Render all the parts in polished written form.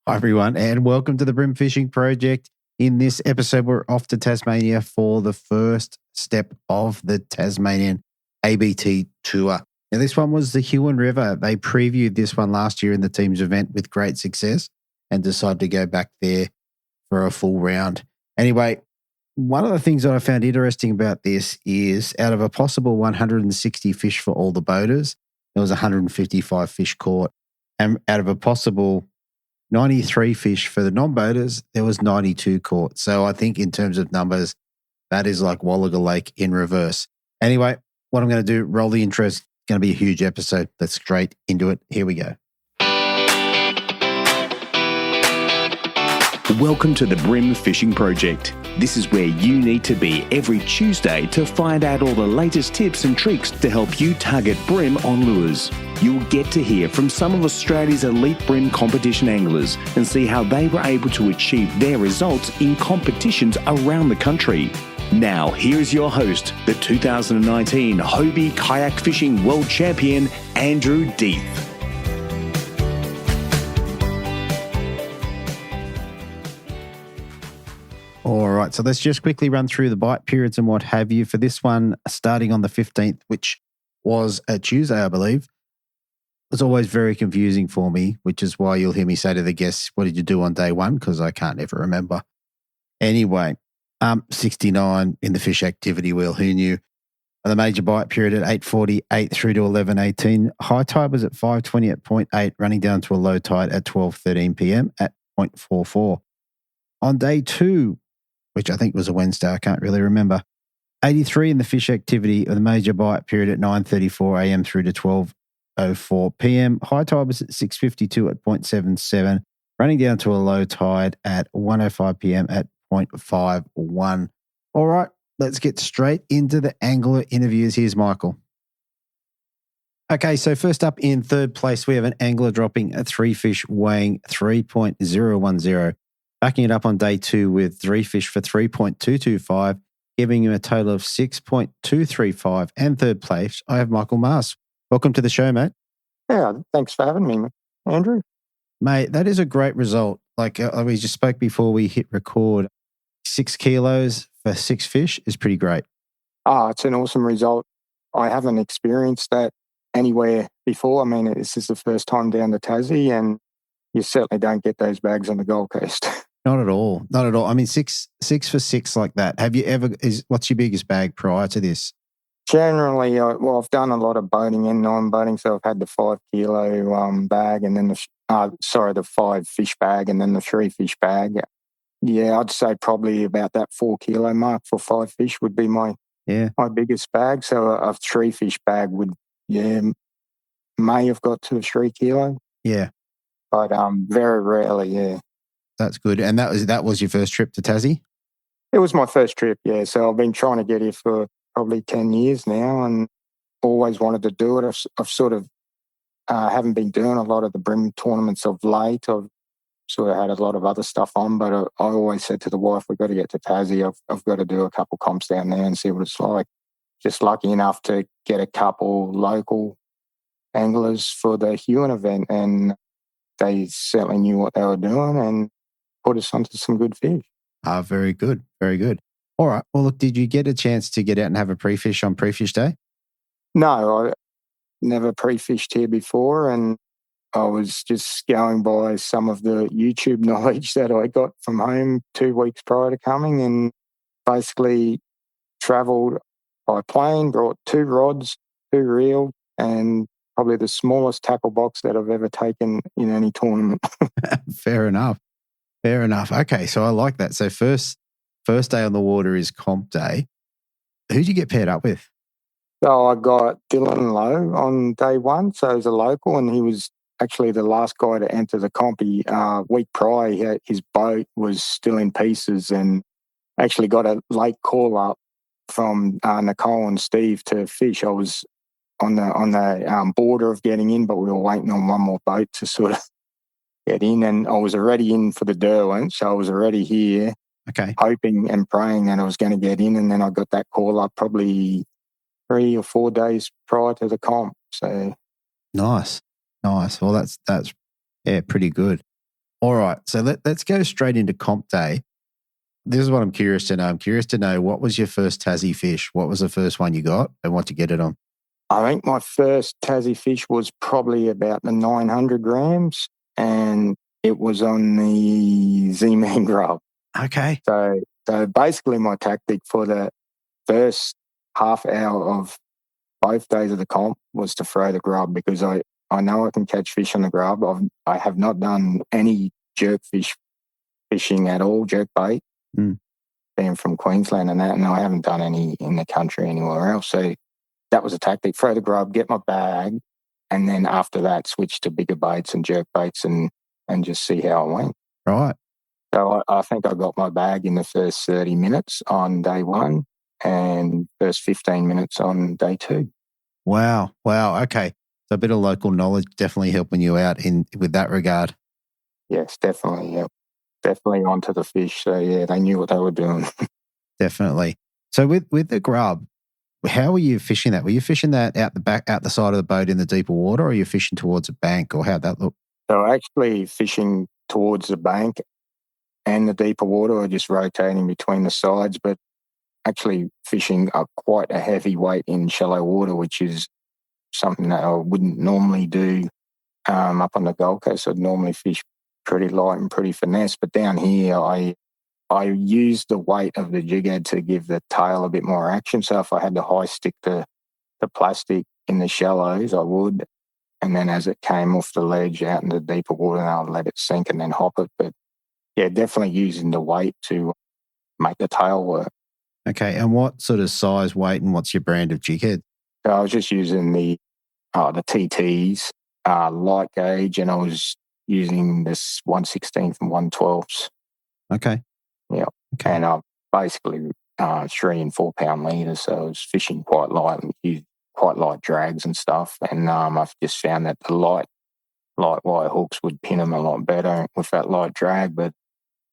Hi, everyone, and welcome to the Bream Fishing Project. In this episode, we're off to Tasmania for the first step of the Tasmanian ABT tour. Now, this one was the Huon River. They previewed this one last year in the team's event with great success and decided to go back there for a full round. Anyway, one of the things that I found interesting about this is out of a possible 160 fish for all the boaters, there was 155 fish caught. And out of a possible 93 fish for the non-boaters, there was 92 caught. So I think in terms of numbers, that is like Wallaga Lake in reverse. Anyway, what I'm going to do, roll the intro. It's going to be a huge episode. Let's straight into it. Here we go. Welcome to the Bream Fishing Project. This is where you need to be every Tuesday to find out all the latest tips and tricks to help you target bream on lures. You'll get to hear from some of Australia's elite bream competition anglers and see how they were able to achieve their results in competitions around the country. Now, here's your host, the 2019 Hobie Kayak Fishing World Champion, Andrew Deeth. All right, so let's just quickly run through the bite periods and what have you. For this one, starting on the 15th, which was a Tuesday, I believe, it was always very confusing for me, which is why you'll hear me say to the guests, what did you do on day one? Because I can't ever remember. Anyway, 69 in the fish activity wheel, who knew? The major bite period at 8:48 through to 11:18. High tide was at 5:20 at 0.8, running down to a low tide at 12:13 p.m. at 0.44. On day two, which I think was a Wednesday, I can't really remember, 83 in the fish activity of the major bite period at 9:34 a.m. through to 12:04 p.m. High tide was at 6:52 at 0.77, running down to a low tide at 1:05 p.m. at 0.51. All right, let's get straight into the angler interviews. Here's Michael. Okay, so first up in third place, we have an angler dropping a three fish weighing 3.010. Backing it up on day two with three fish for 3.225, giving him a total of 6.235. And third place, I have Michael Maas. Welcome to the show, mate. Yeah, thanks for having me, Andrew. Mate, that is a great result. Like we just spoke before we hit record, 6 kilos for 6 fish is pretty great. It's an awesome result. I haven't experienced that anywhere before. I mean, this is the first time down to Tassie, and you certainly don't get those bags on the Gold Coast. Not at all. Not at all. I mean, six for 6 like that. Have you ever, what's your biggest bag prior to this? Generally, I've done a lot of boating and non-boating, so I've had the 5 kilo bag and then the 5 fish bag and then the 3 fish bag. Yeah, I'd say probably about that 4 kilo mark for 5 fish would be my biggest bag. So a 3 fish bag would, may have got to a 3 kilo. Yeah. But very rarely, yeah. That's good. And that was your first trip to Tassie? It was my first trip, yeah. So I've been trying to get here for probably 10 years now and always wanted to do it. I've sort of haven't been doing a lot of the bream tournaments of late. I've sort of had a lot of other stuff on, but I always said to the wife, we've got to get to Tassie. I've got to do a couple comps down there and see what it's like. Just lucky enough to get a couple local anglers for the Huon event, and they certainly knew what they were doing and put us onto some good fish. Very good. Very good. All right. Well, look, did you get a chance to get out and have a pre-fish on pre-fish day? No, I never pre-fished here before, and I was just going by some of the YouTube knowledge that I got from home 2 weeks prior to coming, and basically travelled by plane, brought 2 rods, 2 reels, and probably the smallest tackle box that I've ever taken in any tournament. Fair enough. Fair enough. Okay, so I like that. So first day on the water is comp day. Who'd you get paired up with? So I got Dylan Lowe on day one. So he's a local, and he was actually the last guy to enter the comp. Week prior, his boat was still in pieces, and actually got a late call up from Nicole and Steve to fish. I was on the border of getting in, but we were waiting on one more boat to sort of get in, and I was already in for the Derwent, so I was already here, hoping and praying that I was going to get in, and then I got that call up probably 3 or 4 days prior to the comp. So nice. Well, that's pretty good. All right. So let's go straight into comp day. This is what I'm curious to know. I'm curious to know, what was your first Tassie fish? What was the first one you got and what you get it on? I think my first Tassie fish was probably about the 900 grams, and it was on the Z-Man grub. Okay. So basically my tactic for the first half hour of both days of the comp was to throw the grub, because I know I can catch fish on the grub. I have not done any jerk fish fishing at all, jerk bait, being from Queensland and that, and I haven't done any in the country anywhere else. So that was a tactic: throw the grub, get my bag, and then after that switch to bigger baits and jerk baits and just see how it went. Right. So I think I got my bag in the first 30 minutes on day one and first 15 minutes on day two. Wow. Okay. So a bit of local knowledge definitely helping you out with that regard. Yes, definitely. Yeah. Definitely onto the fish. So yeah, they knew what they were doing. Definitely. So with the grub, how were you fishing that? Were you fishing that out the side of the boat in the deeper water, or are you fishing towards a bank, or how'd that look? So actually fishing towards the bank and the deeper water, or just rotating between the sides, but actually fishing quite a heavy weight in shallow water, which is something that I wouldn't normally do up on the Gold Coast. I'd normally fish pretty light and pretty finesse, but down here I use the weight of the jig head to give the tail a bit more action. So if I had to high stick the plastic in the shallows, I would. And then as it came off the ledge out into the deeper water, I'd let it sink and then hop it. But yeah, definitely using the weight to make the tail work. Okay. And what sort of size, weight, and what's your brand of jig head? So I was just using the TTs, light gauge, and I was using this 1/16 and 1/12. Okay. Yeah. Okay. And basically 3 and 4 pound leaders. So I was fishing quite light and used quite light drags and stuff. And I've just found that the light wire hooks would pin them a lot better with that light drag, but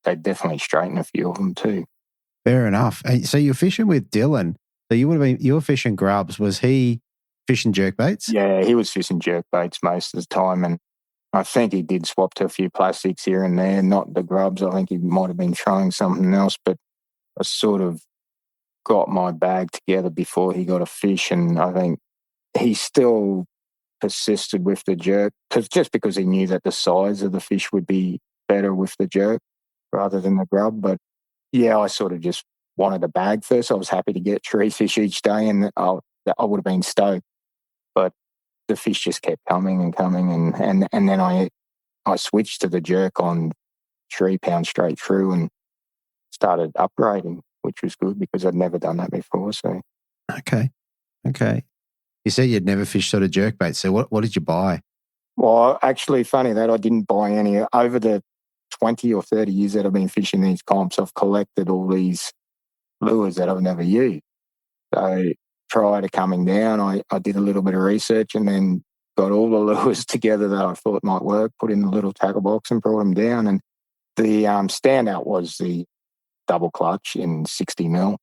they definitely straighten a few of them too. Fair enough. And so you're fishing with Dylan. So you were fishing grubs. Was he fishing jerkbaits? Yeah, he was fishing jerkbaits most of the time, and I think he did swap to a few plastics here and there, not the grubs. I think he might have been trying something else, but I sort of got my bag together before he got a fish, and I think he still persisted with the jerk because he knew that the size of the fish would be better with the jerk rather than the grub. But yeah, I sort of just wanted a bag first. I was happy to get 3 fish each day, and I would have been stoked. But the fish just kept coming and coming, and then I switched to the jerk on 3 pounds straight through and started upgrading, which was good because I'd never done that before. So okay. You said you'd never fished sort of jerkbait. So what did you buy? Well, actually, funny that I didn't buy any. Over the 20 or 30 years that I've been fishing these comps, I've collected all these lures that I've never used. So prior to coming down, I did a little bit of research and then got all the lures together that I thought might work, put in a little tackle box and brought them down. And the standout was the double clutch in 60 mil.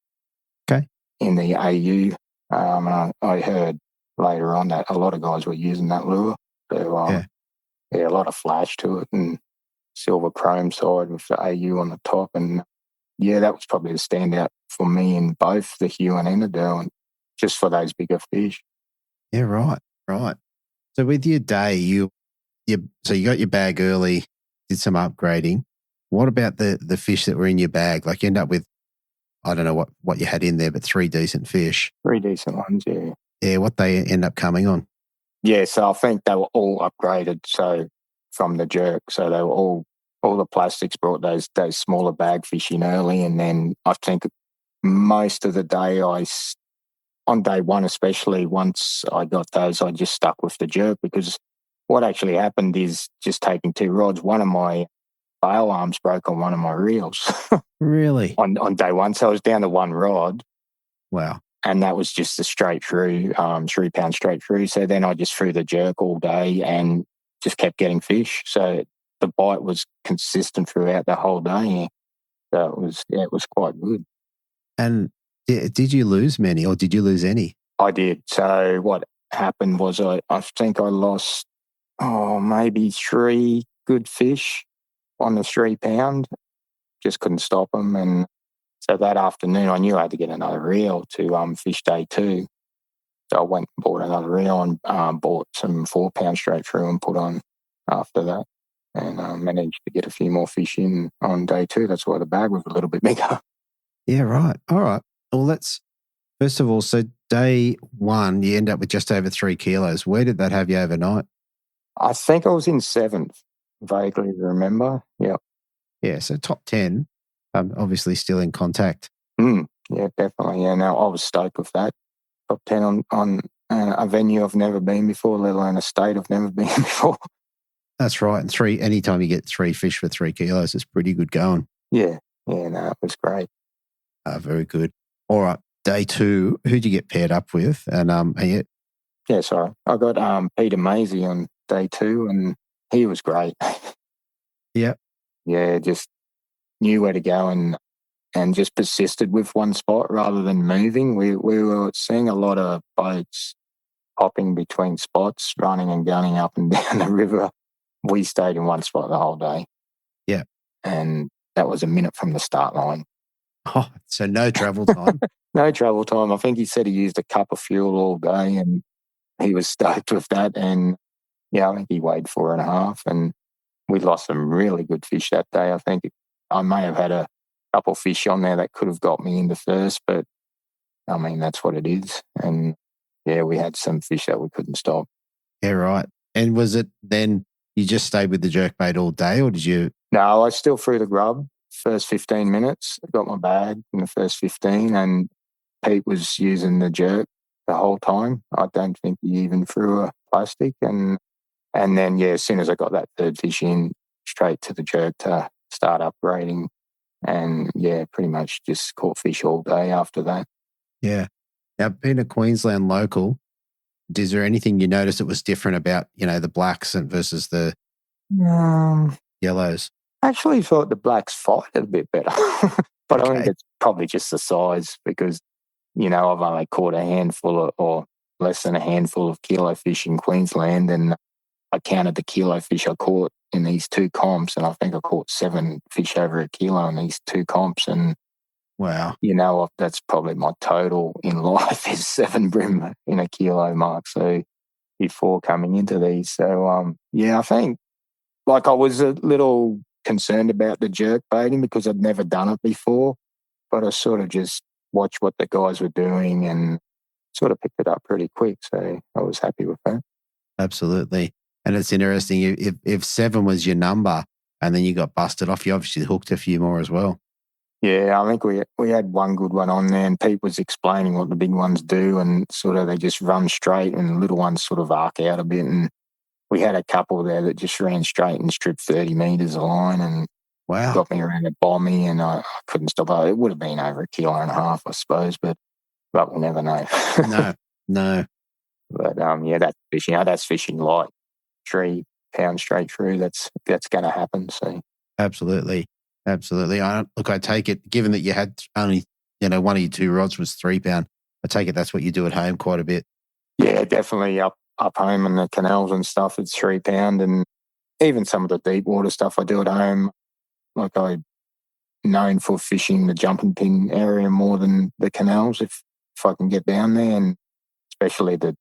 Okay. In the AU. And I heard later on that a lot of guys were using that lure. So, a lot of flash to it and silver chrome side with the AU on the top. And yeah, that was probably the standout for me in both the Huon and the Derwent, just for those bigger fish. Yeah, right. So with your day, so you got your bag early, did some upgrading. What about the fish that were in your bag? Like you end up with, I don't know what you had in there, but 3 decent fish. 3 decent ones, yeah. Yeah, what they end up coming on? Yeah, so I think they were all upgraded. So from the jerk, so they were all the plastics brought those smaller bag fish in early, and then I think most of the day on day one especially, once I got those, I just stuck with the jerk because what actually happened is just taking 2 rods. One of my bail arms broke on one of my reels. Really? on day one, so I was down to 1 rod. Wow. And that was just a straight through, 3 pounds straight through. So then I just threw the jerk all day and just kept getting fish. So the bite was consistent throughout the whole day. So it was quite good. And did you lose many or did you lose any? I did. So what happened was I think I lost maybe 3 good fish on the 3 pound. Just couldn't stop them. And so that afternoon I knew I had to get another reel to fish day 2. So I went and bought another reel and bought some 4 pound straight through and put on after that. And managed to get a few more fish in on day 2. That's why the bag was a little bit bigger. Yeah, right. All right. Well, first of all, so day 1, you end up with just over 3 kilos. Where did that have you overnight? I think I was in 7th, vaguely remember. Yeah. Yeah, so top 10, obviously still in contact. Yeah, definitely. Yeah, no, I was stoked with that. Top 10 on a venue I've never been before, let alone a state I've never been before. That's right. And anytime you get 3 fish for 3 kilos, it's pretty good going. Yeah, no, it was great. Very good. All right. Day 2, who'd you get paired up with? And Yeah, sorry. I got Peter Maisie on day 2 and he was great. Yep. Yeah, just knew where to go and just persisted with one spot rather than moving. We were seeing a lot of boats hopping between spots, running and gunning up and down the river. We stayed in one spot the whole day. Yeah. And that was a minute from the start line. Oh, so no travel time. No travel time. I think he said he used a cup of fuel all day and he was stoked with that. And yeah, I think he weighed 4.5 and we lost some really good fish that day. I think I may have had a couple of fish on there that could have got me into first, but I mean, that's what it is. And yeah, we had some fish that we couldn't stop. Yeah, right. And was it then you just stayed with the jerkbait all day or did you? No, I still threw the grub first 15 minutes. I got my bag in the first 15 and Pete was using the jerk the whole time. I don't think he even threw a plastic. And then, yeah, as soon as I got that third fish in, straight to the jerk to start upgrading. And yeah, pretty much just caught fish all day after that. Yeah. Now, being a Queensland local, is there anything you noticed that was different about, the blacks versus the yellows? I actually thought the blacks fight a bit better. But Okay. I think it's probably just the size because, I've only caught a handful or less than a handful of kilo fish in Queensland and I counted the kilo fish I caught in these 2 comps and I think I caught 7 fish over a kilo in these 2 comps and wow. That's probably my total in life is 7 bream in a kilo mark. So before coming into these. So, I think I was a little concerned about the jerk baiting because I'd never done it before, but I sort of just watched what the guys were doing and sort of picked it up pretty quick. So I was happy with that. Absolutely. And it's interesting, if 7 was your number and then you got busted off, you obviously hooked a few more as well. Yeah, I think we had one good one on there and Pete was explaining what the big ones do and sort of they just run straight and the little ones sort of arc out a bit. And we had a couple there that just ran straight and stripped 30 metres of line and wow, got me around a bommy and I couldn't stop. It would have been over 1.5 kilos, I suppose, but we'll never know. No. But that's fishing. That's fishing light, 3 pounds straight through. That's going to happen. So absolutely. I take it, given that you had only, one of your 2 rods was 3 pound, I take it that's what you do at home quite a bit. Yeah, definitely up home in the canals and stuff, it's 3 pound. And even some of the deep water stuff I do at home, I'm known for fishing the jumping pin area more than the canals if I can get down there, and especially the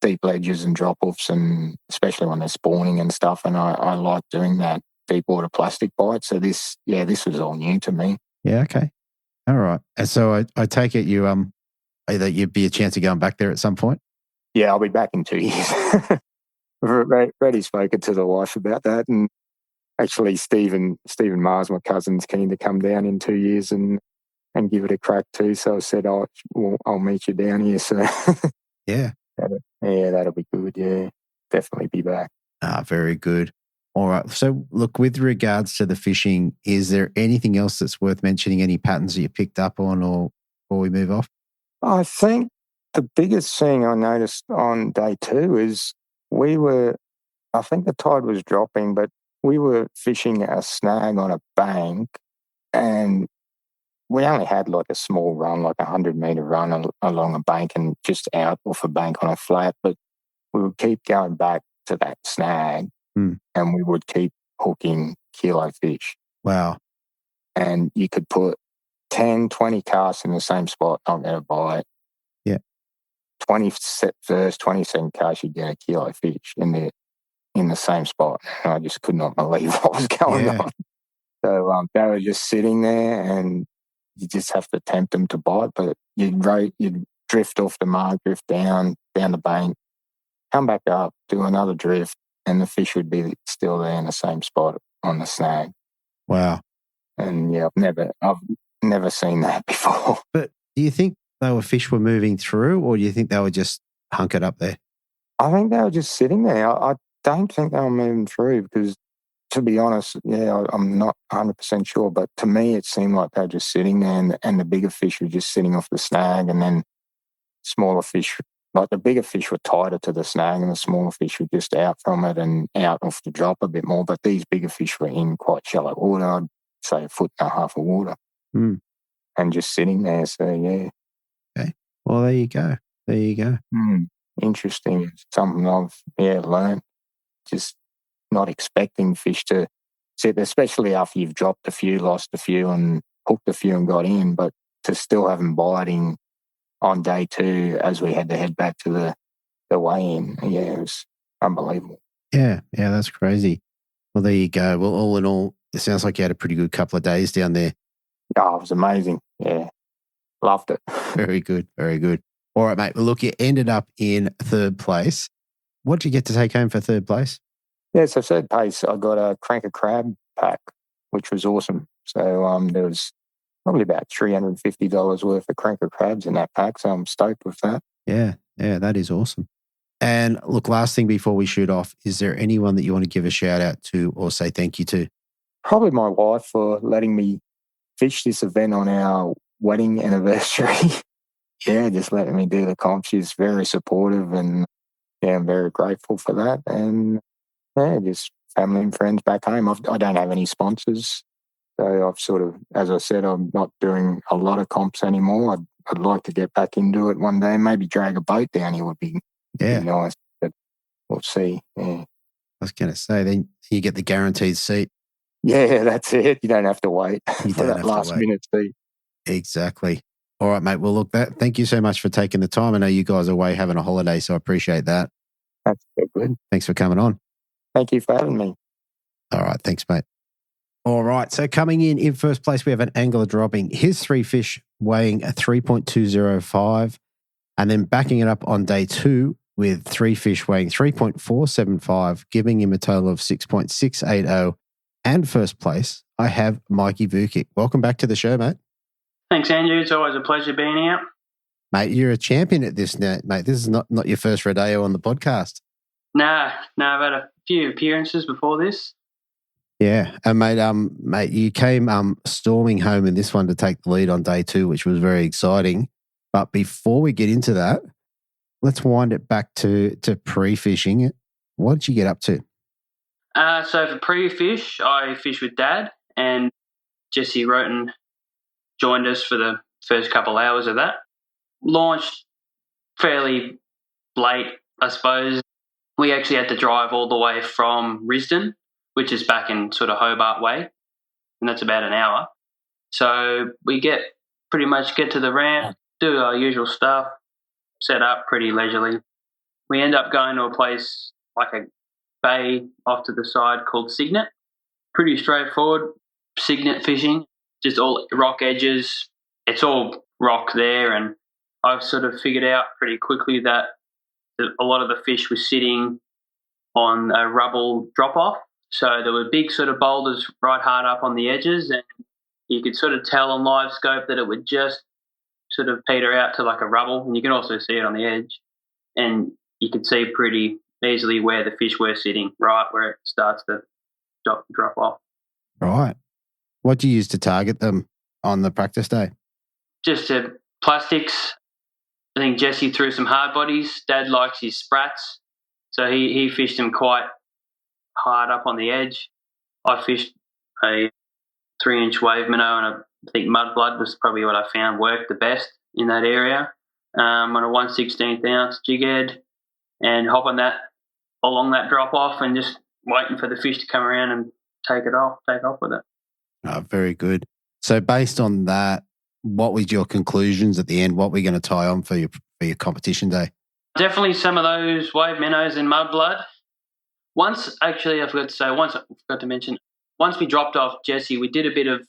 deep ledges and drop-offs, and especially when they're spawning and stuff. And I like doing that deep water plastic bite. So this was all new to me. Yeah, okay. All right. And so I take it that you'd be a chance of going back there at some point? Yeah, I'll be back in 2 years. I've already spoken to the wife about that, and actually Stephen Maas, my cousin's keen to come down in 2 years and give it a crack too. So I said, I'll meet you down here. So yeah, that'll be good. Yeah, definitely be back. Very good. All right. So look, with regards to the fishing, is there anything else that's worth mentioning? Any patterns that you picked up on, or before we move off? I think the biggest thing I noticed on day 2 is I think the tide was dropping, but we were fishing a snag on a bank and we only had a small run, 100-metre run along a bank and just out off a bank on a flat, but we would keep going back to that snag and we would keep hooking kilo fish. Wow. And you could put 10, 20 casts in the same spot, not get a bite. Yeah. 22nd cast, you'd get a kilo fish in the same spot. And I just could not believe what was going on. So they were just sitting there, and you just have to tempt them to bite. But you'd drift off the mark, drift down the bank, come back up, do another drift, and the fish would be still there in the same spot on the snag. Wow. And yeah, I've never seen that before. But do you think fish were moving through, or do you think they were just hunkered up there? I think they were just sitting there. I don't think they were moving through because, to be honest, I'm not 100% sure. But to me, it seemed like they were just sitting there, and the bigger fish were just sitting off the snag, and then smaller fish, like the bigger fish were tighter to the snag, and the smaller fish were just out from it and out off the drop a bit more. But these bigger fish were in quite shallow water, I'd say 1.5 foot of water, and just sitting there. So yeah. Okay. Well, there you go. Interesting. It's something I've learned. Just not expecting fish to sit there, especially after you've dropped a few, lost a few, and hooked a few and got in, but to still have them biting on day 2 as we had to head back to the weigh-in. Yeah, it was unbelievable. Yeah, that's crazy. Well, there you go. Well, all in all, it sounds like you had a pretty good couple of days down there. Oh, it was amazing. Yeah, loved it. Very good, very good. All right, mate. Well, look, you ended up in 3rd place. What did you get to take home for 3rd place? Yeah, so 3rd place, I got a cranker crab pack, which was awesome. So there was probably about $350 worth of cranker crabs in that pack, so I'm stoked with that. Yeah, that is awesome. And look, last thing before we shoot off, is there anyone that you want to give a shout out to or say thank you to? Probably my wife for letting me fish this event on our wedding anniversary. Yeah, just letting me do the comp. She's very supportive, and I'm very grateful for that. And just family and friends back home. I don't have any sponsors. So I've sort of, as I said, I'm not doing a lot of comps anymore. I'd like to get back into it one day. Maybe drag a boat down here would be nice, but we'll see. Yeah. I was going to say, then you get the guaranteed seat. Yeah, that's it. You don't have to wait for that last minute seat. Exactly. All right, mate. Well, look, thank you so much for taking the time. I know you guys are away having a holiday, so I appreciate that. That's good. Thanks for coming on. Thank you for having me. All right. Thanks, mate. All right. So coming in first place, we have an angler dropping his 3 fish weighing a 3.205, and then backing it up on day 2 with 3 fish weighing 3.475, giving him a total of 6.680. And first place, I have Mikey Vukic. Welcome back to the show, mate. Thanks, Andrew. It's always a pleasure being here. Mate, you're a champion at this now, mate. This is not your first rodeo on the podcast. No, I've had a few appearances before this. Yeah, and mate, you came storming home in this one to take the lead on day 2, which was very exciting. But before we get into that, let's wind it back to pre-fishing. What did you get up to? So for pre-fish, I fished with Dad, and Jesse Roten joined us for the first couple hours of that. Launched fairly late, I suppose. We actually had to drive all the way from Risdon, which is back in sort of Hobart way, and that's about an hour. So we pretty much get to the ramp, do our usual stuff, set up pretty leisurely. We end up going to a place like a bay off to the side called Signet. Pretty straightforward Signet fishing, just all rock edges. It's all rock there, and I've sort of figured out pretty quickly that a lot of the fish were sitting on a rubble drop-off. So there were big sort of boulders right hard up on the edges, and you could sort of tell on live scope that it would just sort of peter out to like a rubble, and you can also see it on the edge. And you could see pretty easily where the fish were sitting, right where it starts to drop off. Right. What do you use to target them on the practice day? Just plastics. I think Jesse threw some hard bodies. Dad likes his sprats, so he fished them quite hard up on the edge. I fished a 3-inch wave minnow, and I think mudblood was probably what I found worked the best in that area. On a 1/16 ounce jig head, and hop on that along that drop off, and just waiting for the fish to come around and take off with it. Oh, very good. So based on that, what was your conclusions at the end? What were you going to tie on for your competition day? Definitely some of those wave minnows and mudblood. Once we dropped off Jesse, we did a bit of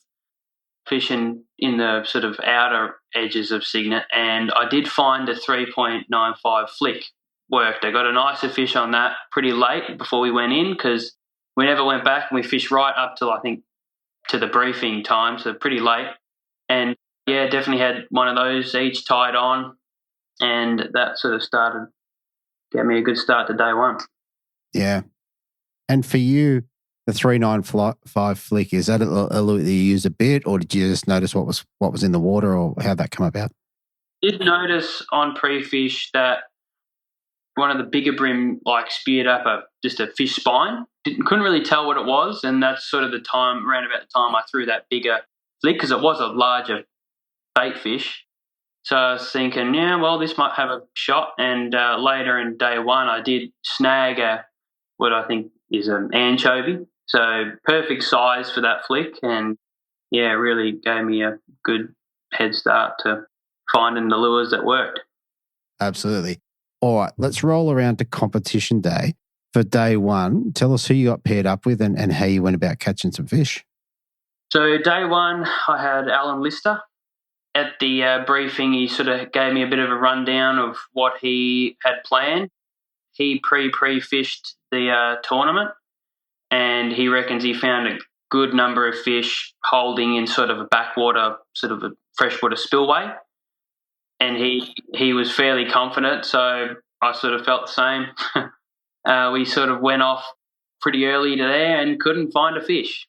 fishing in the sort of outer edges of Cygnet, and I did find a 3.95 flick worked. I got a nicer fish on that pretty late before we went in, because we never went back, and we fished right up till I think to the briefing time, so pretty late. And yeah, definitely had one of those each tied on, and that sort of gave me a good start to day one. Yeah. And for you, the 3.95 flick, is that a lure that you used a bit, or did you just notice what was in the water, or how'd that come about? Did notice on pre-fish that one of the bigger bream speared up just a fish spine. Couldn't really tell what it was, and that's sort of around about the time I threw that bigger flick, because it was a larger bait fish. So I was thinking, yeah, well, this might have a shot. And later in day one, I did snag what I think is an anchovy. So perfect size for that flick, and yeah, really gave me a good head start to finding the lures that worked. Absolutely. All right, let's roll around to competition day. For day one, tell us who you got paired up with and how you went about catching some fish. So day one, I had Alan Lister. At the briefing, he sort of gave me a bit of a rundown of what he had planned. He pre-fished the tournament, and he reckons he found a good number of fish holding in sort of a backwater, sort of a freshwater spillway. And he was fairly confident, so I sort of felt the same. We sort of went off pretty early to there and couldn't find a fish.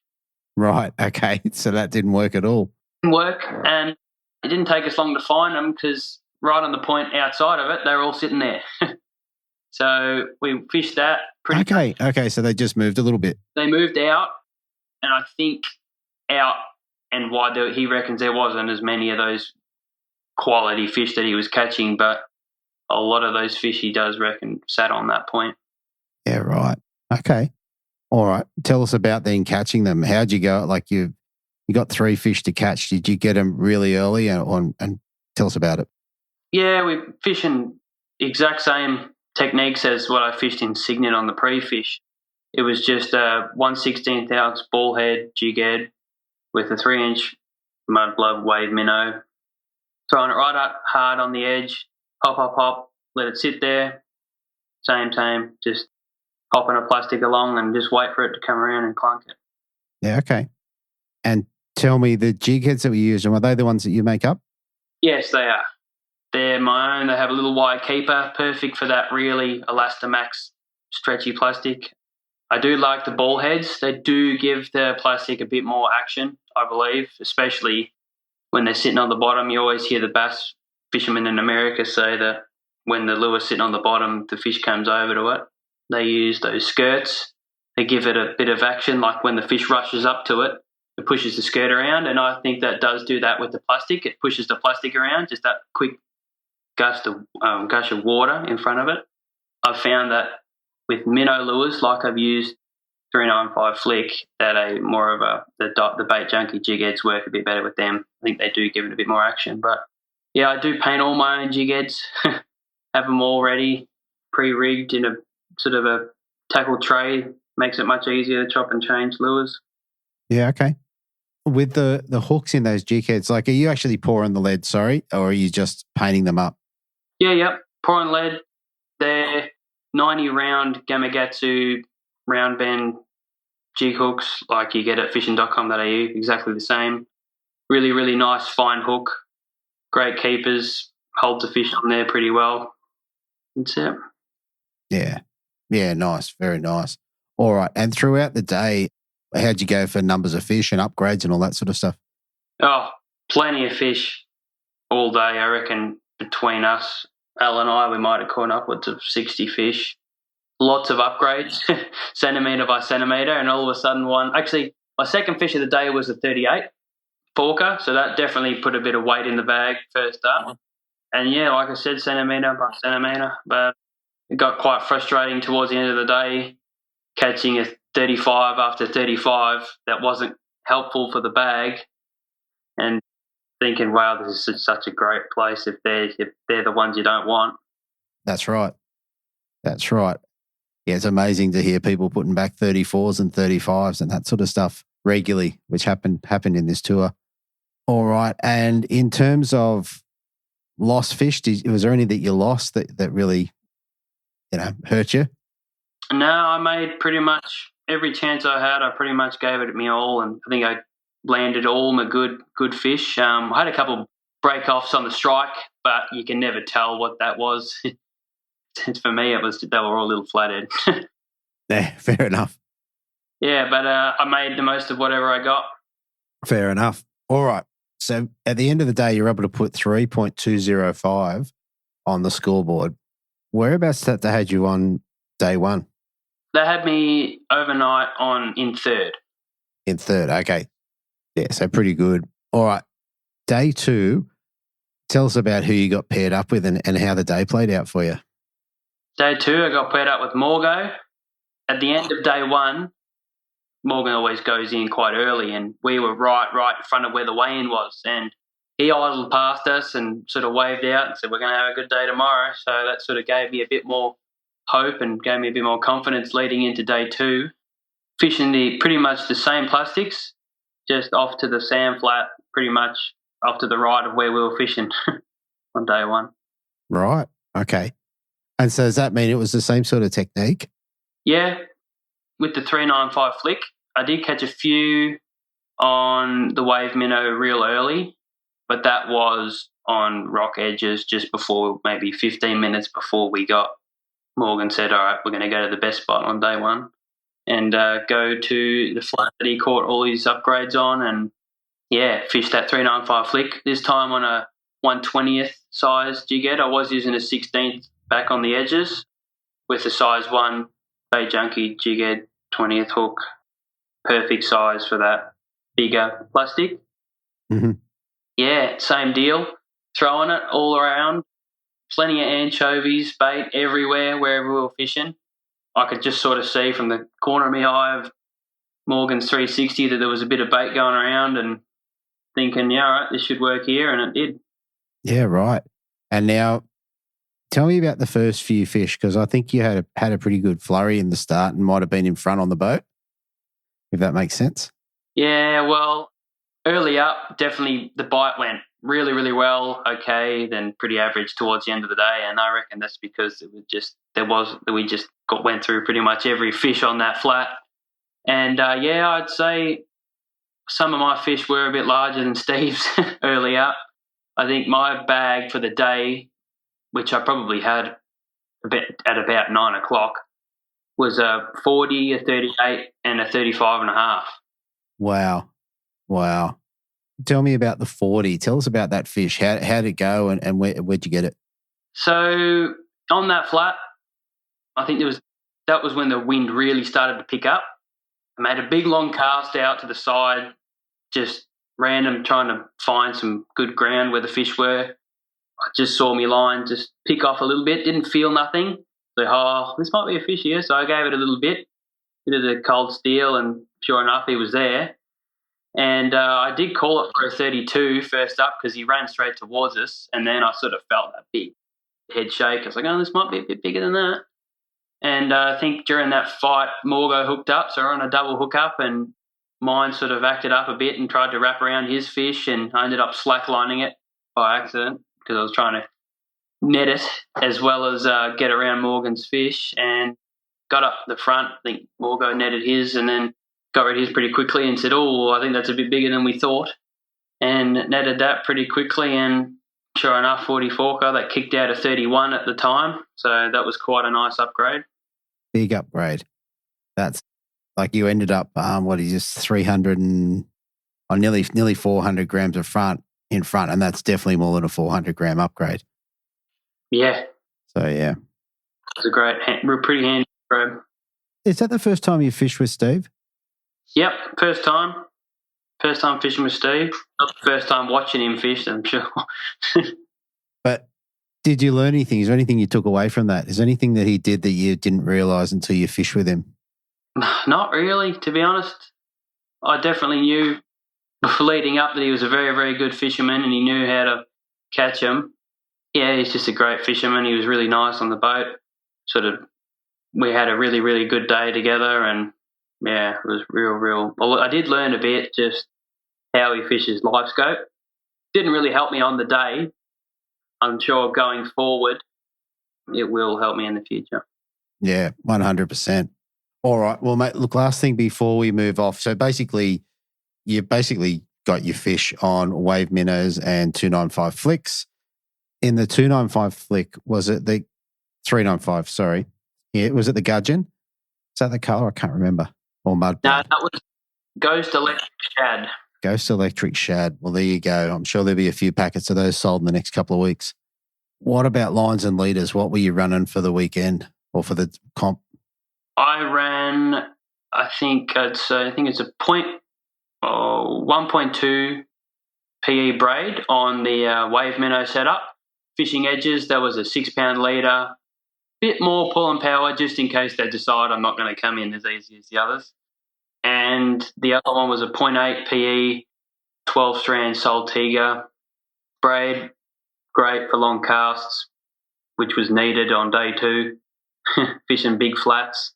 Right, okay. So that didn't work at all. Didn't work, and it didn't take us long to find them, because right on the point outside of it, they were all sitting there. So we fished that pretty Okay, so they just moved a little bit. They moved out, and I think out and wide, he reckons there wasn't as many of those quality fish that he was catching, but a lot of those fish he does reckon sat on that point. Yeah, right. Okay. All right. Tell us about then catching them. How'd you go? Like you got 3 fish to catch. Did you get them really early? And tell us about it. Yeah, we're fishing exact same techniques as what I fished in Cygnet on the pre-fish. It was just a 1/16 ounce ball head jig head with a 3-inch mudblood wave minnow. Throwing it right up hard on the edge, hop, let it sit there. Same, just hopping a plastic along and just wait for it to come around and clunk it. Yeah, okay. And tell me, the jig heads that we used, are they the ones that you make up? Yes, they are. They're my own. They have a little wide keeper, perfect for that really Elastamax stretchy plastic. I do like the ball heads. They do give the plastic a bit more action, I believe, especially when they're sitting on the bottom. You always hear the bass fishermen in America say that when the lure's sitting on the bottom, the fish comes over to it. They use those skirts. They give it a bit of action, like when the fish rushes up to it, it pushes the skirt around, and I think that does do that with the plastic. It pushes the plastic around, just that quick gush of water in front of it. I've found that with minnow lures, like I've used 395 flick, that the bait junkie jig heads work a bit better with them. I think they do give it a bit more action. But yeah, I do paint all my own jig heads, have them all ready, pre-rigged in a sort of a tackle tray. Makes it much easier to chop and change lures. Yeah, okay. With the hooks in those jig heads, are you actually pouring the lead, or are you just painting them up? Yeah, yep. Pouring lead. They're 90 round Gamakatsu round bend jig hooks like you get at fishing.com.au, exactly the same. Really, really nice fine hook. Great keepers. Holds the fish on there pretty well. That's it. Yeah. Yeah, nice. Very nice. All right. And throughout the day, how'd you go for numbers of fish and upgrades and all that sort of stuff? Oh, plenty of fish all day. I reckon between us, Al and I, we might have caught upwards of 60 fish. Lots of upgrades, centimetre by centimetre, and all of a sudden my second fish of the day was a 38 forker, so that definitely put a bit of weight in the bag first up. And yeah, like I said, centimetre by centimetre, but it got quite frustrating towards the end of the day catching a 35 after 35 that wasn't helpful for the bag, and thinking, wow, this is such a great place if they're the ones you don't want. That's right. That's right. Yeah, it's amazing to hear people putting back 34s and 35s and that sort of stuff regularly, which happened in this tour. All right. And in terms of lost fish, was there any that you lost that really, hurt you? No, I made pretty much every chance I had. I pretty much gave it me all, and I think I landed all my good fish. I had a couple break-offs on the strike, but you can never tell what that was. For me, they were all a little flathead. Yeah, fair enough. Yeah, but I made the most of whatever I got. Fair enough. All right. So at the end of the day, you're able to put 3.205 on the scoreboard. Whereabouts that they had you on day one? They had me overnight in third. In third, okay. Yeah, so pretty good. All right. Day two, tell us about who you got paired up with and how the day played out for you. Day two, I got paired up with Morgo. At the end of day one, Morgan always goes in quite early, and we were right in front of where the weigh-in was. And he idled past us and sort of waved out and said, we're going to have a good day tomorrow. So that sort of gave me a bit more hope and gave me a bit more confidence leading into day two. Fishing pretty much the same plastics, just off to the sand flat, pretty much off to the right of where we were fishing on day one. Right. Okay. And so does that mean it was the same sort of technique? Yeah. With the 395 flick, I did catch a few on the wave minnow real early, but that was on rock edges just before, maybe 15 minutes before Morgan said, all right, we're going to go to the best spot on day one and go to the flat that he caught all his upgrades on and, fish that 395 flick. This time on a 1/20th size jig head. I was using a 16th back on the edges with a size 1 bait junkie jig head, 20th hook. Perfect size for that bigger plastic. Mm-hmm. Yeah, same deal. Throwing it all around. Plenty of anchovies, bait everywhere, wherever we were fishing. I could just sort of see from the corner of my eye of Morgan's 360 that there was a bit of bait going around and thinking, yeah, all right, this should work here, and it did. Yeah, right. And now tell me about the first few fish, because I think you had a pretty good flurry in the start and might have been in front on the boat, if that makes sense. Yeah, well, early up, definitely the bite went really, really well, okay, then pretty average towards the end of the day, and I reckon that's because we just went through pretty much every fish on that flat. And, I'd say some of my fish were a bit larger than Steve's early up. I think my bag for the day, which I probably had at about 9 o'clock, was a 40, a 38, and a 35 and a half. Wow. Tell me about the 40. Tell us about that fish. How did it go and where'd you get it? So on that flat, I think that was when the wind really started to pick up. I made a big long cast out to the side, just random, trying to find some good ground where the fish were. I just saw my line just pick off a little bit, didn't feel nothing. So, this might be a fish here. So I gave it a little bit of the cold steel, and sure enough, he was there. And I did call it for a 32 first up because he ran straight towards us, and then I sort of felt that big head shake. I was like, oh, this might be a bit bigger than that. And I think during that fight, Morgo hooked up, so we're on a double hookup, and mine sort of acted up a bit and tried to wrap around his fish, and I ended up slacklining it by accident because I was trying to net it as well as get around Morgan's fish, and got up the front. I think Morgo netted his and then got rid of his pretty quickly and said, oh, I think that's a bit bigger than we thought, and netted that pretty quickly, and sure enough, 44 that kicked out a 31 at the time, so that was quite a nice upgrade. Big upgrade. That's like you ended up, 300 and nearly 400 grams of in front, and that's definitely more than a 400 gram upgrade. Yeah. So, yeah. It's a pretty handy upgrade. Is that the first time you fished with Steve? Yep, first time. First time fishing with Steve. Not the first time watching him fish, I'm sure. But did you learn anything? Is there anything you took away from that? Is there anything that he did that you didn't realise until you fished with him? Not really, to be honest. I definitely knew leading up that he was a very, very good fisherman and he knew how to catch them. Yeah, he's just a great fisherman. He was really nice on the boat. We had a really, really good day together, and yeah, it was real. Well, I did learn a bit just how he fishes live scope. Didn't really help me on the day. I'm sure going forward, it will help me in the future. Yeah, 100%. All right. Well, mate, look, last thing before we move off. So you've got your fish on wave minnows and 295 flicks. In the 295 flick, was it the 395? Sorry. Yeah, was it the gudgeon? Is that the colour? I can't remember. Or mud? No, that was Ghost Electric Shad. Ghost Electric Shad. Well, there you go. I'm sure there'll be a few packets of those sold in the next couple of weeks. What about lines and leaders? What were you running for the weekend or for the comp? I ran, I think it's a 1.2 PE braid on the wave minnow setup. Fishing edges, that was a 6 pound leader. Bit more pull and power just in case they decide I'm not going to come in as easy as the others. And the other one was a 0.8 PE, 12 strand Saltiga braid. Great for long casts, which was needed on day 2, fishing big flats.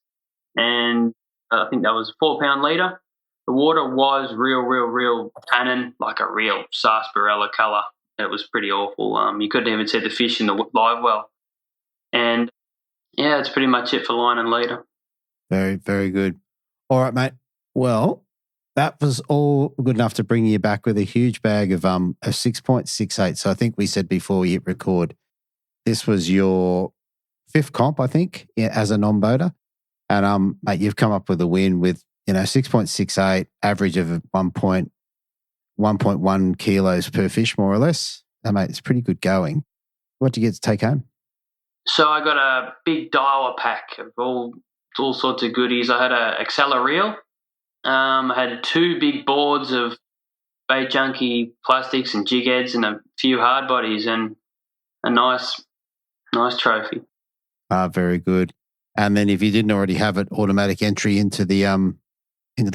And I think that was a 4 pound leader. The water was real tannin, like a real sarsaparilla colour. It was pretty awful. You couldn't even see the fish in the live well. And yeah, that's pretty much it for line and leader. Very, very good. All right, mate. Well, that was all good enough to bring you back with a huge bag of 6.68. So I think we said before we hit record, this was your 5th comp, I think, as a non-boater. And mate, you've come up with a win with 6.68, average of 1.1 kilos per fish, more or less. And mate, it's pretty good going. What did you get to take home? So I got a big dialer pack of all sorts of goodies. I had a Accela reel. I had 2 big boards of bait junkie plastics and jig heads and a few hard bodies and a nice trophy. Very good. And then if you didn't already have it, automatic entry into the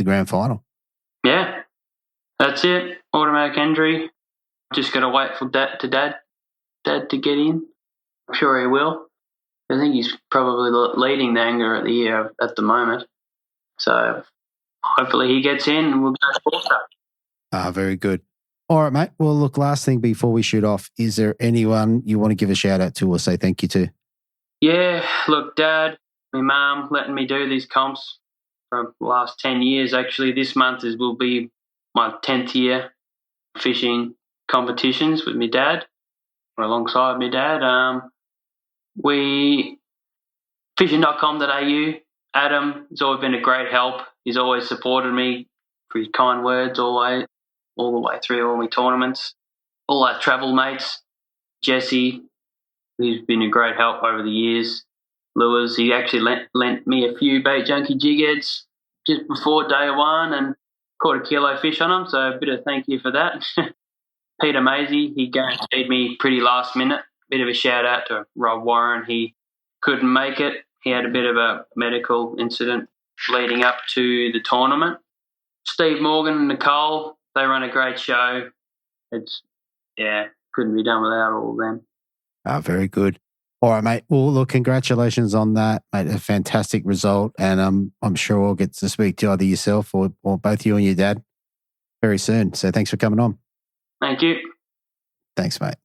grand final. Yeah, that's it. Automatic entry. Just got to wait for Dad to get in. I'm sure he will. I think he's probably leading the angler of the year at the moment. So hopefully he gets in and we'll go sports. Very good. All right, mate. Well, look, last thing before we shoot off, is there anyone you want to give a shout out to or say thank you to? Yeah, look, Dad, my mum letting me do these comps for the last 10 years. Actually, this month will be my 10th year fishing competitions with my dad or alongside my dad. We fishing.com.au. Adam has always been a great help. He's always supported me for his kind words all the way through all my tournaments. All our travel mates, Jesse, he's been a great help over the years. Lewis, he actually lent me a few bait junkie jig heads just before day 1 and caught a kilo fish on them, so a bit of thank you for that. Peter Maisie, he guaranteed me pretty last minute. Bit of a shout out to Rob Warren. He couldn't make it. He had a bit of a medical incident leading up to the tournament. Steve Morgan and Nicole, they run a great show. Couldn't be done without all of them. Very good. All right, mate. Well, look, congratulations on that, mate. A fantastic result. And I'm sure we'll get to speak to either yourself or both you and your dad very soon. So thanks for coming on. Thank you. Thanks, mate.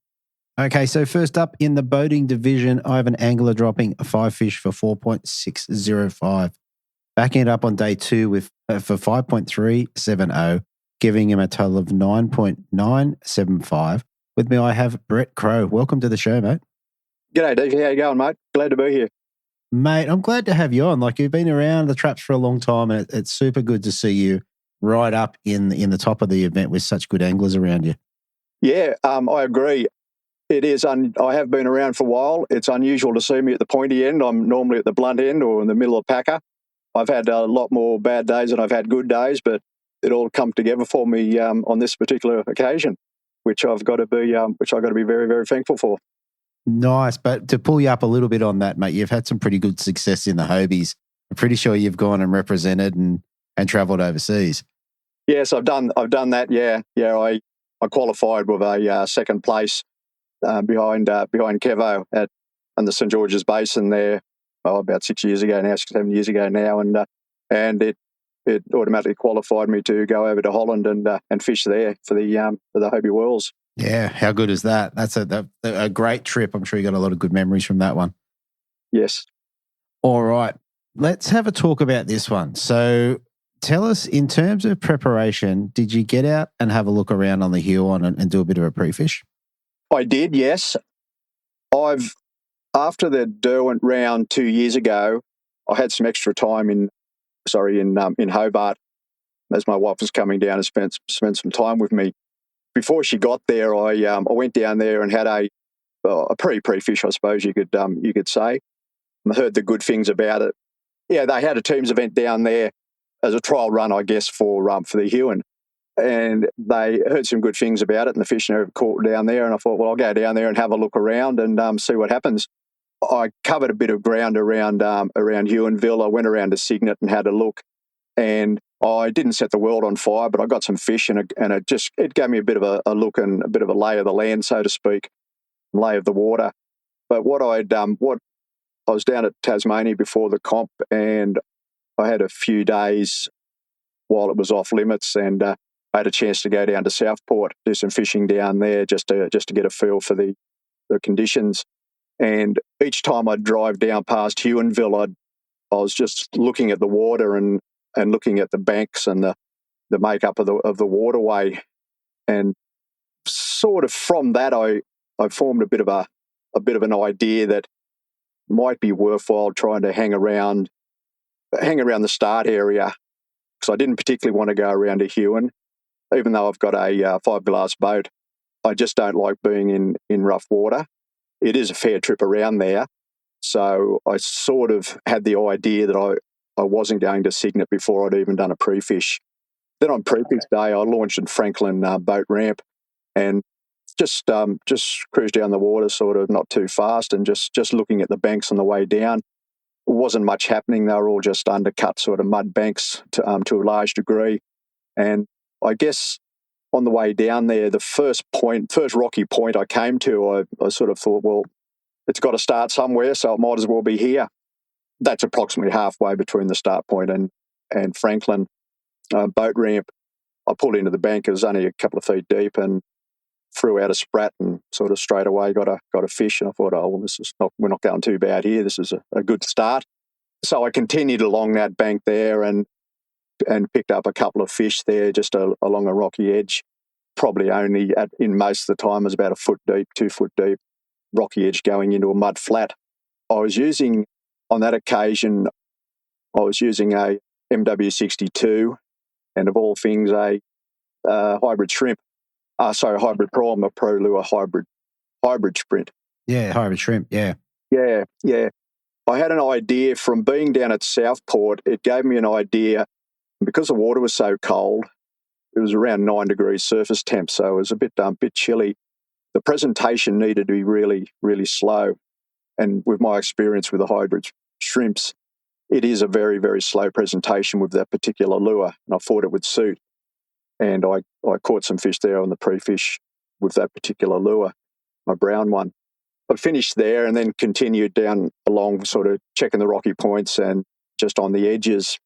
Okay, so first up in the boating division, I have an angler dropping 5 fish for 4.605. Backing it up on day 2 for 5.370, giving him a total of 9.975. With me, I have Brett Crowe. Welcome to the show, mate. G'day, Dave. How you going, mate? Glad to be here. Mate, I'm glad to have you on. Like, you've been around the traps for a long time, and it's super good to see you right up in the top of the event with such good anglers around you. Yeah, I agree. It is. I have been around for a while. It's unusual to see me at the pointy end. I'm normally at the blunt end or in the middle of the packer. I've had a lot more bad days than I've had good days, but it all come together for me on this particular occasion, which I've got to be very, very thankful for. Nice, but to pull you up a little bit on that, mate, you've had some pretty good success in the Hobies. I'm pretty sure you've gone and represented and travelled overseas. Yes, I've done that. Yeah. I qualified with a second place behind Kevo in the St George's Basin there about 6 years ago now, 7 years ago now, and it automatically qualified me to go over to Holland and fish there for the Hobie Whirls. Yeah, how good is that? That's a great trip. I'm sure you got a lot of good memories from that one. Yes. All right, let's have a talk about this one. So tell us, in terms of preparation, did you get out and have a look around on the Huon and do a bit of a pre-fish? I did, yes. After the Derwent round 2 years ago, I had some extra time in Hobart as my wife was coming down and spent some time with me. Before she got there, I went down there and had a pre-fish, I suppose you could say. I heard the good things about it. Yeah, they had a teams event down there as a trial run, I guess, for the Huon. And they heard some good things about it and the fishing caught down there. And I thought, well, I'll go down there and have a look around and see what happens. I covered a bit of ground around Huonville. I went around to Cygnet and had a look. And I didn't set the world on fire, but I got some fish and it gave me a bit of a look and a bit of a lay of the land, so to speak, lay of the water. But I was down at Tasmania before the comp, and I had a few days while it was off limits, and I had a chance to go down to Southport, do some fishing down there just to get a feel for the conditions. And each time I'd drive down past Huonville, I was just looking at the water and looking at the banks and the makeup of the waterway, and sort of from that I formed a bit of an idea that might be worthwhile trying to hang around the start area, because I didn't particularly want to go around to Huon, even though I've got a 5-glass boat. I just don't like being in rough water. It is a fair trip around there, so I sort of had the idea that I wasn't going to Cygnet before I'd even done a pre-fish. Then on pre-fish day, I launched at Franklin boat ramp and just cruised down the water, sort of not too fast, and just looking at the banks on the way down. It wasn't much happening. They were all just undercut sort of mud banks to a large degree. And I guess on the way down there, the first rocky point I came to, I sort of thought, well, it's got to start somewhere, so it might as well be here. That's approximately halfway between the start point and Franklin boat ramp. I pulled into the bank. It was only a couple of feet deep, and threw out a sprat and sort of straight away got a fish. And I thought, oh, well, we're not going too bad here. This is a good start. So I continued along that bank there and picked up a couple of fish there just along a rocky edge. Probably only in most of the time was about 1 foot deep, 2 foot deep, rocky edge going into a mud flat. On that occasion, I was using a MW62 and of all things a hybrid shrimp. Hybrid pro. I'm a pro lure hybrid sprint. Yeah, hybrid shrimp. Yeah. Yeah. I had an idea from being down at Southport. It gave me an idea because the water was so cold. It was around 9 degrees surface temp, so it was a bit chilly. The presentation needed to be really, really slow. And with my experience with the hybrid shrimps, it is a very, very slow presentation with that particular lure, and I thought it would suit. And I caught some fish there on the pre-fish with that particular lure, my brown one. I finished there and then continued down along, sort of checking the rocky points and just on the edges.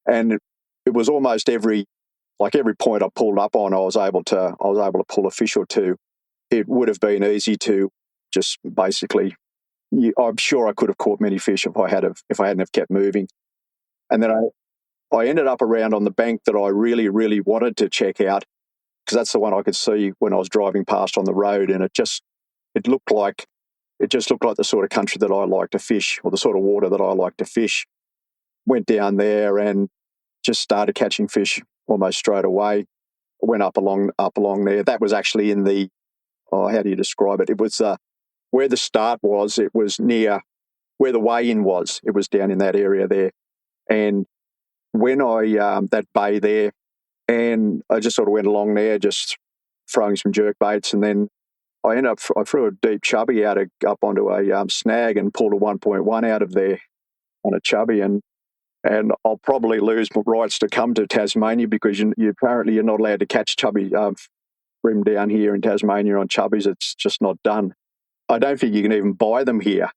And it was almost every point I pulled up on, I was able to pull a fish or two. It would have been easy to just basically, I'm sure I could have caught many fish if I hadn't have kept moving. And then I ended up around on the bank that I really, really wanted to check out, because that's the one I could see when I was driving past on the road, and it looked like the sort of country that I like to fish, or the sort of water that I like to fish. Went down there and just started catching fish almost straight away. I went up along there. That was actually in the, how do you describe it? It was where the start was. It was near where the weigh-in was. It was down in that area there. And when that bay there, and I just sort of went along there, just throwing some jerkbaits, and then I threw a deep chubby up onto a snag and pulled a 1.1 out of there on a chubby, and And I'll probably lose my rights to come to Tasmania because you're not allowed to catch chubby bream down here in Tasmania on chubbies. It's just not done. I don't think you can even buy them here,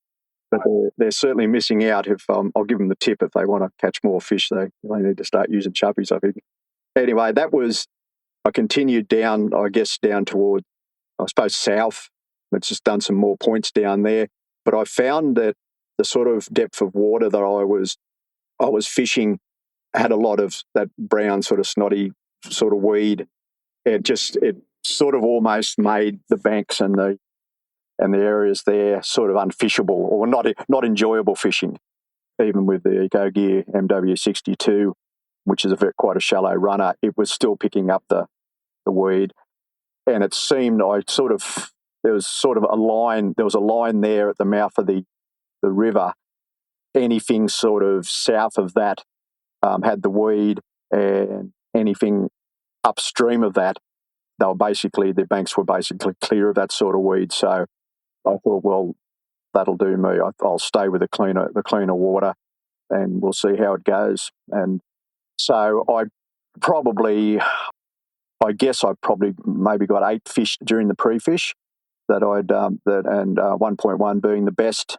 but they're certainly missing out. If I'll give them the tip if they want to catch more fish, they need to start using chubbies, I think. Anyway, I continued down, I guess, down toward, I suppose, south. It's just done some more points down there. But I found that the sort of depth of water that I was fishing had a lot of that brown sort of snotty sort of weed. It sort of almost made the banks and the areas there sort of unfishable or not enjoyable fishing, even with the Eco Gear MW62, which is quite a shallow runner. It was still picking up the weed, and it seemed there was a line there at the mouth of the river. Anything sort of south of that had the weed, and anything upstream of that, the banks were basically clear of that sort of weed. So I thought, well, that'll do me. I'll stay with the cleaner water, and we'll see how it goes. And so I guess I probably maybe got 8 fish during the pre-fish and 1.1 being the best.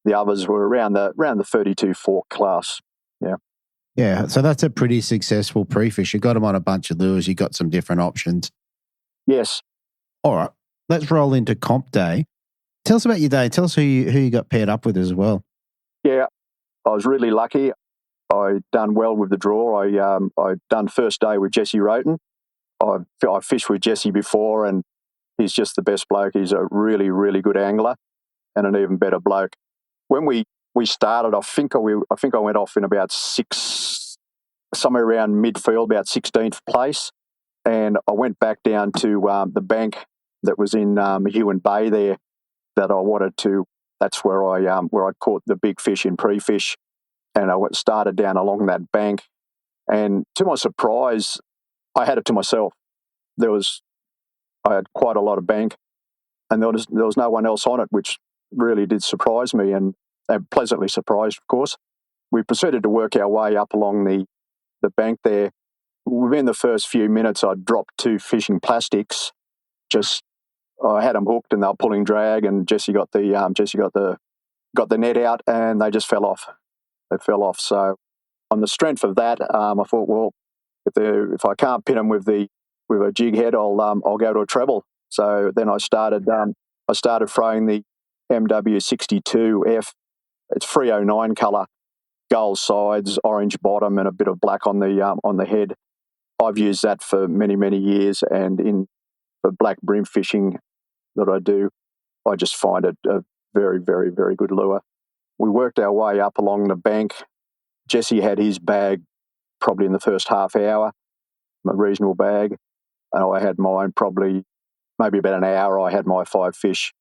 The others were around the 32 fork class. Yeah. Yeah, so that's a pretty successful pre-fish. You got them on a bunch of lures. You got some different options. Yes. All right, let's roll into comp day. Tell us about your day. Tell us who you got paired up with as well. Yeah, I was really lucky. I done well with the draw. I done first day with Jesse Roten. I fished with Jesse before, and he's just the best bloke. He's a really, really good angler and an even better bloke. When we started, I think I went off in about somewhere around midfield, about 16th place, and I went back down to the bank that was in Huon Bay there. That I wanted to. That's where I caught the big fish in pre-fish, and I started down along that bank. And to my surprise, I had it to myself. I had quite a lot of bank, and there was no one else on it, which really did surprise me and pleasantly surprised, of course. We proceeded to work our way up along the bank there. Within the first few minutes, I dropped 2 fishing plastics. I had them hooked and they were pulling drag, and Jesse got the net out, and they just fell off. They fell off. So on the strength of that, I thought, well, if I can't pin them with a jig head, I'll go to a treble. So then I started throwing the MW62F. It's 309 colour, gold sides, orange bottom, and a bit of black on the head. I've used that for many, many years, and for black bream fishing that I do, I just find it a very, very, very good lure. We worked our way up along the bank. Jesse had his bag probably in the first half hour, a reasonable bag, and I had mine probably maybe about an hour. I had my 5 fish,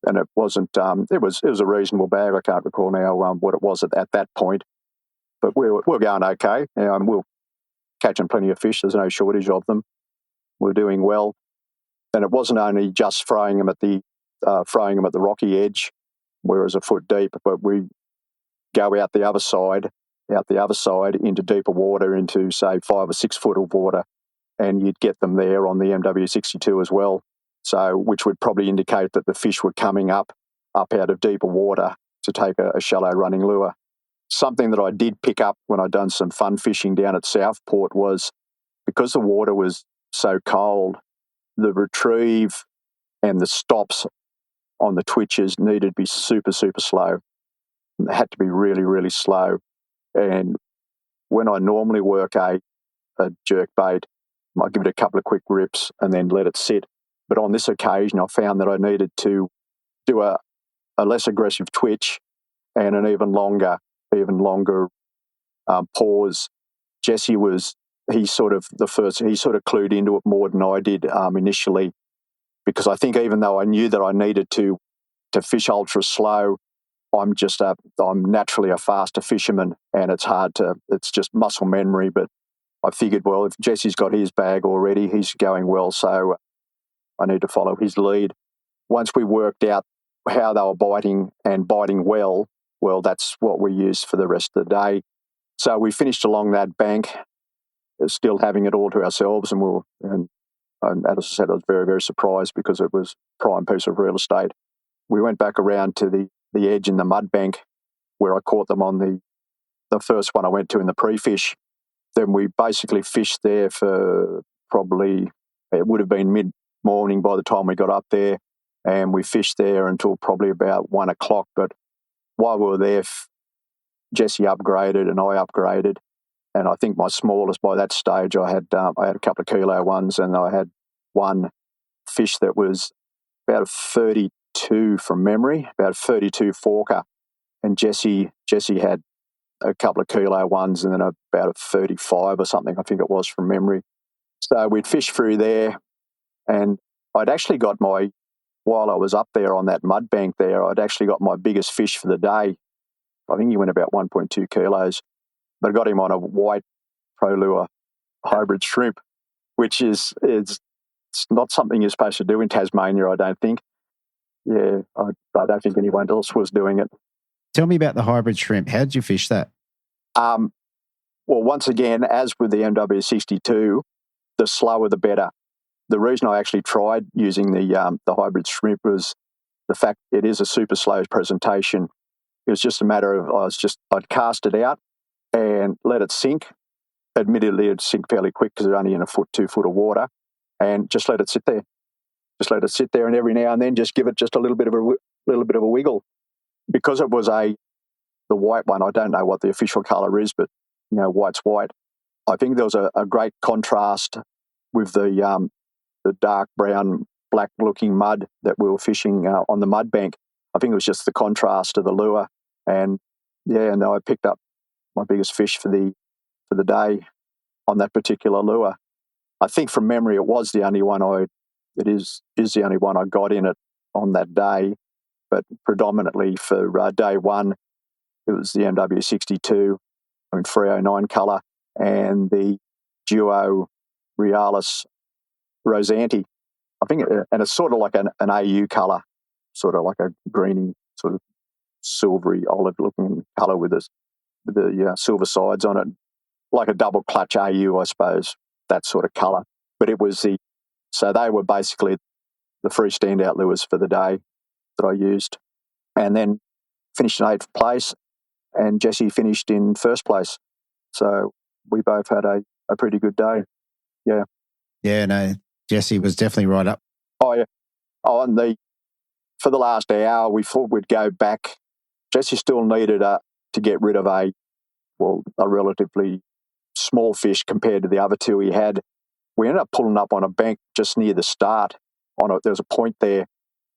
and it wasn't. It was a reasonable bag. I can't recall now what it was at that point, but we're going okay. We're catching plenty of fish. There's no shortage of them. We're doing well. And it wasn't only just throwing them at the rocky edge, where it was a foot deep, but we go out the other side into deeper water, into say 5 or 6 foot of water, and you'd get them there on the MW62 as well. So, which would probably indicate that the fish were coming up out of deeper water to take a shallow running lure. Something that I did pick up when I'd done some fun fishing down at Southport was, because the water was so cold, the retrieve and the stops on the twitches needed to be super, super slow. They had to be really, really slow. And when I normally work a jerk bait, I give it a couple of quick rips and then let it sit. But on this occasion, I found that I needed to do a less aggressive twitch and an even longer pause. Jesse he sort of clued into it more than I did initially, because I think even though I knew that I needed to fish ultra slow, I'm naturally a faster fisherman, and it's just muscle memory. But I figured, well, if Jesse's got his bag already, he's going well, so I need to follow his lead. Once we worked out how they were biting and biting well, that's what we used for the rest of the day. So we finished along that bank, still having it all to ourselves, and as I said, I was very, very surprised because it was a prime piece of real estate. We went back around to the edge in the mud bank where I caught them on the first one I went to in the pre-fish. Then we basically fished there for probably, it would have been mid-morning by the time we got up there, and we fished there until probably about 1 o'clock. But while we were there, Jesse upgraded and I upgraded, and I think my smallest by that stage, I had a couple of kilo ones, and I had one fish that was about a 32 from memory, about a 32 forker, and Jesse had a couple of kilo ones and then about a 35 or something, I think it was from memory. So we'd fish through there, and I'd actually got while I was up there on that mud bank there, I'd actually got my biggest fish for the day. I think he went about 1.2 kilos, but I got him on a white Pro Lure hybrid shrimp, which is it's not something you're supposed to do in Tasmania, I don't think. Yeah, I don't think anyone else was doing it. Tell me about the hybrid shrimp. How did you fish that? Well, once again, as with the MW62, the slower the better. The reason I actually tried using the hybrid shrimp was the fact it is a super slow presentation. It was just a matter of I'd cast it out and let it sink. Admittedly, it'd sink fairly quick because it's only in 2 foot of water, and just let it sit there. Just let it sit there, and every now and then just give it just a little bit of a wiggle. Because it was the white one, I don't know what the official colour is, but white's white. I think there was a great contrast with the dark brown, black looking mud that we were fishing on the mud bank. I think it was just the contrast of the lure, and I picked up my biggest fish for the day on that particular lure. I think from memory it was the only one it is the only one I got in it on that day, but predominantly for day one, it was the MW62, 309 colour, and the Duo Realis Rosanti. I think, and it's sort of like an AU colour, sort of like a greeny, sort of silvery olive-looking colour with the silver sides on it, like a double clutch AU, I suppose, that sort of colour. But it was so they were basically the free standout lures for the day that I used, and then finished in 8th place, and Jesse finished in 1st place. So we both had a pretty good day. Yeah. Yeah, no, Jesse was definitely right up. Oh, yeah. Oh, and for the last hour, we thought we'd go back. Jesse still needed to get rid of a relatively small fish compared to the other two he had. We ended up pulling up on a bank just near the start. There was a point there,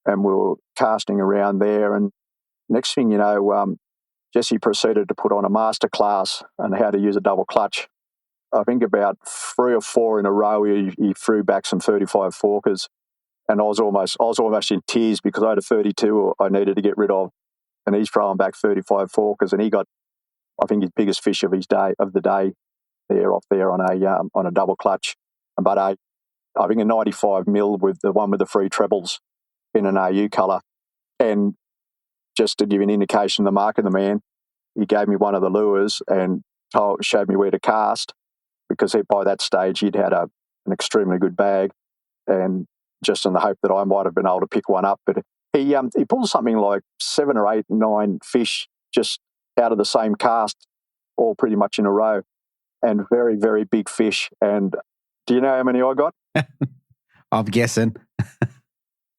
and we were casting around there. And next thing you know, Jesse proceeded to put on a masterclass on how to use a double clutch. I think about 3 or 4 in a row, he threw back some 35 forkers, and I was almost in tears because I had a 32 I needed to get rid of, and he's throwing back 35 forkers, and he got, I think, his biggest fish of the day there off there on a double clutch, but I think a 95 mil with the one with the free trebles in an AU colour. And just to give you an indication of the mark of the man, he gave me one of the lures and showed me where to cast, because by that stage he'd had an extremely good bag, and just in the hope that I might have been able to pick one up. But he pulled something like 7 or 8, 9 fish just out of the same cast, all pretty much in a row, and very, very big fish. And do you know how many I got? I'm guessing.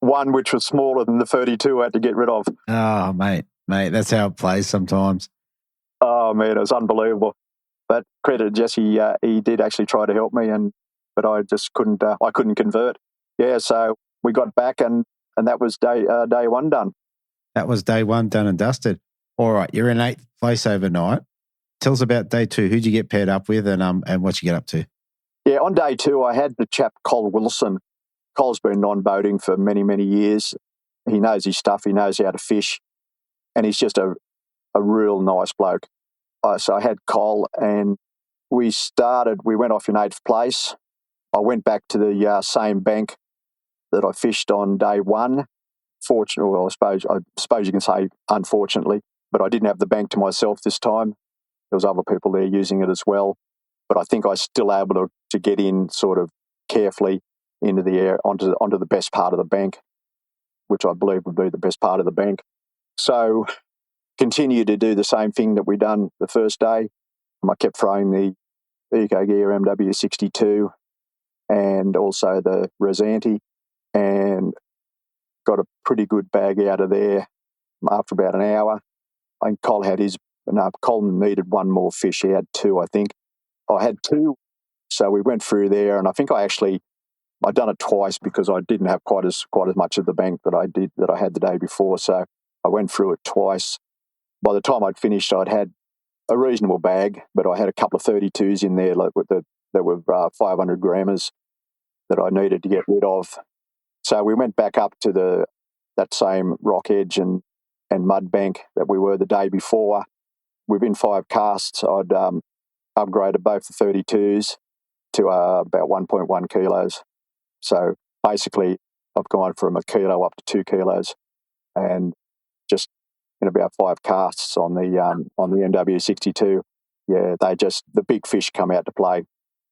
One which was smaller than the 32 I had to get rid of. Oh, mate, that's how it plays sometimes. Oh, man, it was unbelievable. But credit to Jesse, he did actually try to help me, but I just couldn't. I couldn't convert. Yeah, so we got back, and that was day one done. That was day one done and dusted. All right, you're in 8th place overnight. Tell us about day 2. Who'd you get paired up with, and what you get up to? Yeah, on day 2, I had the chap Cole Wilson. Cole's been non-boating for many, many years. He knows his stuff. He knows how to fish, and he's just a real nice bloke. So I had Cole, and we went off in 8th place. I went back to the same bank that I fished on day 1. Fortunately, well, I suppose you can say unfortunately, but I didn't have the bank to myself this time. was other people there using it as well. But I think I was still able to get in sort of carefully into the air onto the best part of the bank, which I believe would be the best part of the bank. So continue to do the same thing that we done the first day. I kept throwing the Eco Gear MW62 and also the Rosanti, and got a pretty good bag out of there after about an hour. I think Colin needed one more fish. He had two, I think. I had two, so we went through there, and I think I'd done it twice because I didn't have quite as much of the bank that I had the day before. So I went through it twice. By the time I'd finished, I'd had a reasonable bag, but I had a couple of 32s in there that were 500 grammers that I needed to get rid of. So we went back up to that same rock edge and mud bank that we were the day before. Within 5 casts, I'd upgraded both the 32s to about 1.1 kilos. So basically, I've gone from a kilo up to 2 kilos, and just in about 5 casts on the MW62. Yeah, the big fish come out to play.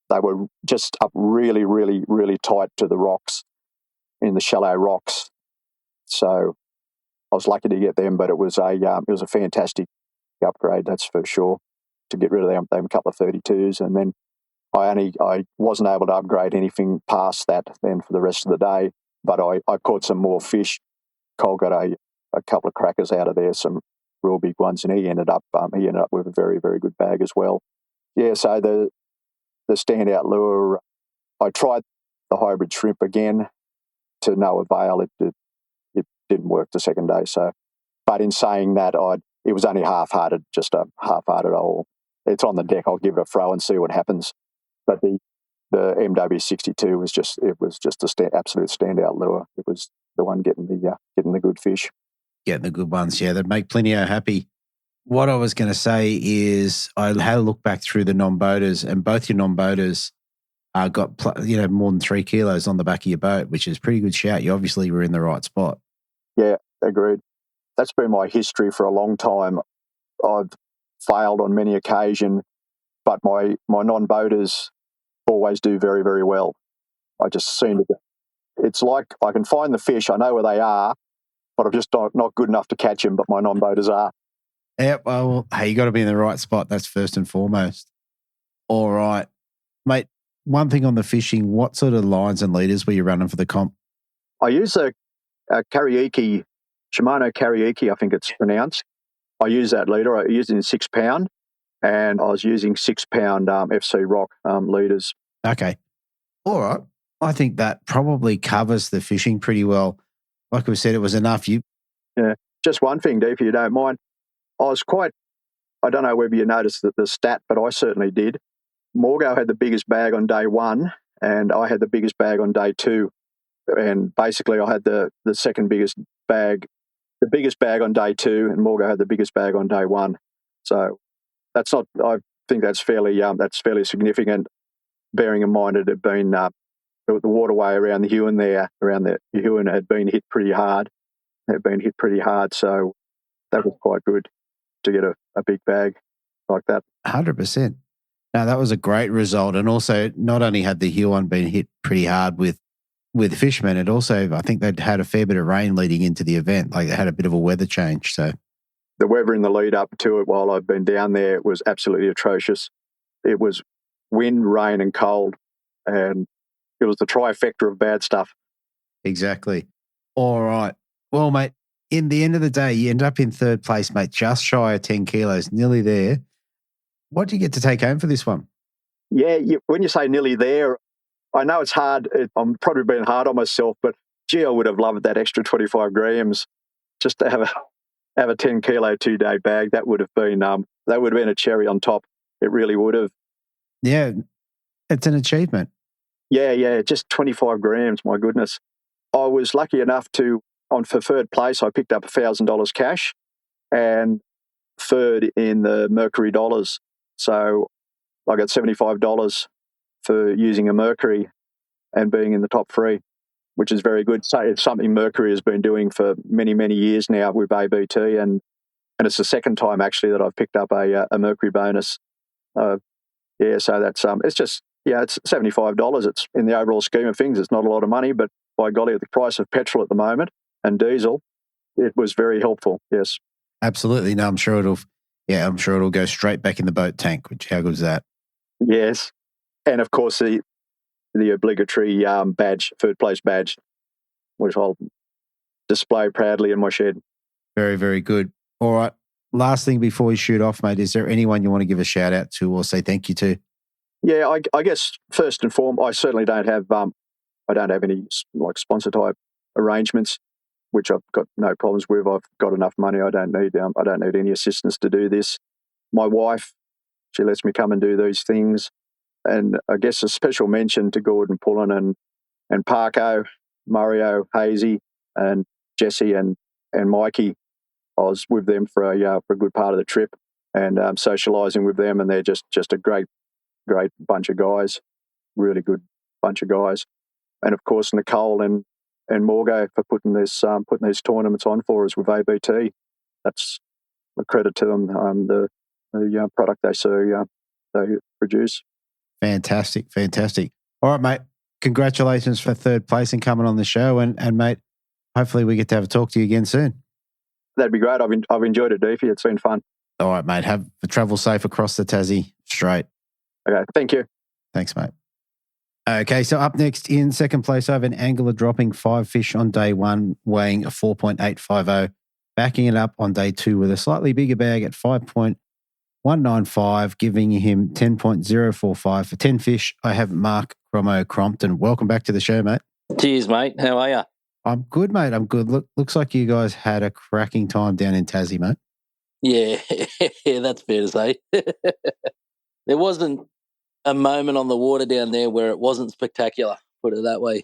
They were just up really, really, really tight to the rocks, in the shallow rocks. So I was lucky to get them, but it was a fantastic upgrade, that's for sure, to get rid of them couple of 32s. And then I wasn't able to upgrade anything past that then for the rest of the day, but I caught some more fish. Cole got a couple of crackers out of there, some real big ones, and he ended up with a very, very good bag as well. Yeah, so the standout lure, I tried the hybrid shrimp again to no avail. It didn't work the second day. So, but in saying that, it was only half-hearted, just a half-hearted hole. It's on the deck. I'll give it a throw and see what happens. But the MW62 was just the absolute standout lure. It was the one getting the good fish. Getting the good ones, yeah. That make Plinio happy. What I was going to say is I had a look back through the non-boaters, and both your non-boaters got more than 3 kilos on the back of your boat, which is a pretty good shout. You obviously were in the right spot. Yeah, agreed. That's been my history for a long time. I've failed on many occasions, but my non-boaters always do very, very well. I just seem to. It's like I can find the fish, I know where they are, but I'm just not good enough to catch them, but my non-boaters are. Yeah, well, hey, you got to be in the right spot. That's first and foremost. All right. Mate, one thing on the fishing, what sort of lines and leaders were you running for the comp? I use a Karaiki, Shimano Karaiki, I think it's pronounced. I use that leader. I use it in 6 pound, and I was using 6 pound FC Rock leaders. Okay. All right. I think that probably covers the fishing pretty well. Like we said, it was enough. Yeah. Just one thing, Dee, if you don't mind. I don't know whether you noticed the stat, but I certainly did. Morgo had the biggest bag on day 1, and I had the biggest bag on day 2. And basically I had the second biggest bag, the biggest bag on day 2, and Morgo had the biggest bag on day 1. So I think that's fairly significant, bearing in mind it had been the waterway around the Huon had been hit pretty hard. So that was quite good to get a big bag like that. 100%. Now, that was a great result. And also, not only had the Huon been hit pretty hard with fishermen, it also, I think they'd had a fair bit of rain leading into the event. Like, they had a bit of a weather change. So the weather in the lead up to it while I've been down there was absolutely atrocious. It was wind, rain and cold, and it was the trifecta of bad stuff. Exactly. All right. Well, mate, in the end of the day, you end up in 3rd place, mate, just shy of 10 kilos, nearly there. What do you get to take home for this one? Yeah, when you say nearly there, I know it's hard. I'm probably being hard on myself, but gee, I would have loved that extra 25 grams just to have a 10 kilo 2-day bag. That would have been a cherry on top. It really would have. Yeah, it's an achievement. Yeah, just 25 grams. My goodness. I was lucky enough for 3rd place, I picked up $1,000 cash and 3rd in the Mercury dollars. So I got $75 for using a Mercury and being in the top 3, which is very good. So it's something Mercury has been doing for many, many years now with ABT, and And it's the second time actually that I've picked up a mercury bonus. So that's it's just it's $75. It's in the overall scheme of things, it's not a lot of money, but by golly, at the price of petrol at the moment and diesel, it was very helpful. Yes, absolutely. No, I'm sure it'll go straight back in the boat tank. Which how good is that? Yes, and of course the obligatory badge, third place badge, which I'll display proudly in my shed. Very, very good. All right. Last thing before we shoot off, mate, is there anyone you want to give a shout out to or say thank you to? Yeah, I guess first and foremost, I certainly don't have any like sponsor type arrangements, which I've got no problems with. I've got enough money. I don't need any assistance to do this. My wife, she lets me come and do these things, and I guess a special mention to Gordon Pullen and Parko, Mario, Hazy, and Jesse and Mikey. I was with them for a good part of the trip and socialising with them, and they're just a great bunch of guys, really good bunch of guys. And of course Nicole and Morgo for putting these tournaments on for us with ABT. That's a credit to them. The product they produce. Fantastic. All right, mate. Congratulations for third place and coming on the show, and mate, hopefully we get to have a talk to you again soon. That'd be great. I've enjoyed it, Deefy. It's been fun. All right, mate. Have travel safe across the Tassie Strait. Okay, thank you. Thanks, mate. Okay, so up next in second place, I have an angler dropping 5 fish on day 1, weighing a 4.850, backing it up on day 2 with a slightly bigger bag at 5.195, giving him 10.045 for 10 fish. I have Mark Crompton. Welcome back to the show, mate. Cheers, mate. How are you? I'm good, mate. I'm good. Looks like you guys had a cracking time down in Tassie, mate. Yeah, that's fair to say. There wasn't a moment on the water down there where it wasn't spectacular, put it that way.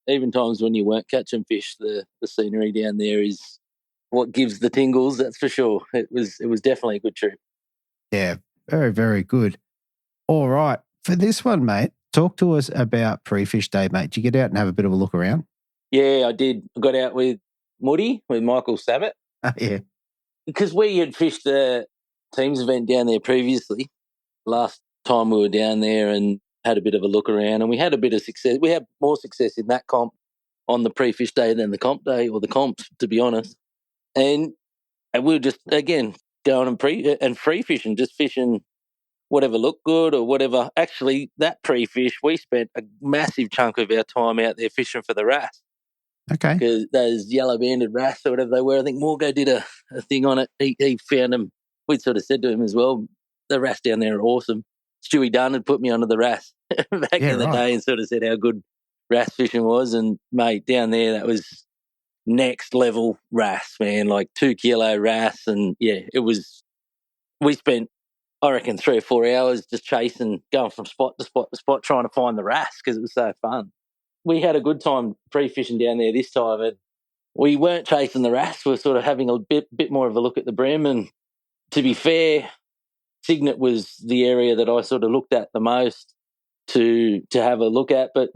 Even times when you weren't catching fish, the scenery down there is what gives the tingles, that's for sure. It was definitely a good trip. Yeah, very, very good. All right. For this one, mate, talk to us about pre-fish day, mate. Did you get out and have a bit of a look around? Yeah, I did. I got out with Moody, with Michael Sabat. Yeah. Because we had fished the teams event down there previously. Last time we were down there and had a bit of a look around, and we had a bit of success. We had more success in that comp on the pre-fish day than the comp day, or the comps, to be honest. And we were just, again, going and free fishing, just fishing whatever looked good or whatever. Actually, that pre-fish, we spent a massive chunk of our time out there fishing for the wrasse. Okay. Because those yellow-banded wrasse or whatever they were, I think Morgo did a thing on it. He found them. We'd sort of said to him as well, the wrasse down there are awesome. Stewie Dunn had put me onto the wrasse back in the day and sort of said how good wrasse fishing was. And, mate, down there, that was next level wrasse, man, like 2 kilo wrasse. And, yeah, we spent, I reckon, 3 or 4 hours just chasing, going from spot to spot to spot, trying to find the wrasse because it was so fun. We had a good time pre-fishing down there this time, and we weren't chasing the wrasse. We were sort of having a bit more of a look at the bream. And to be fair, Cygnet was the area that I sort of looked at the most to have a look at, but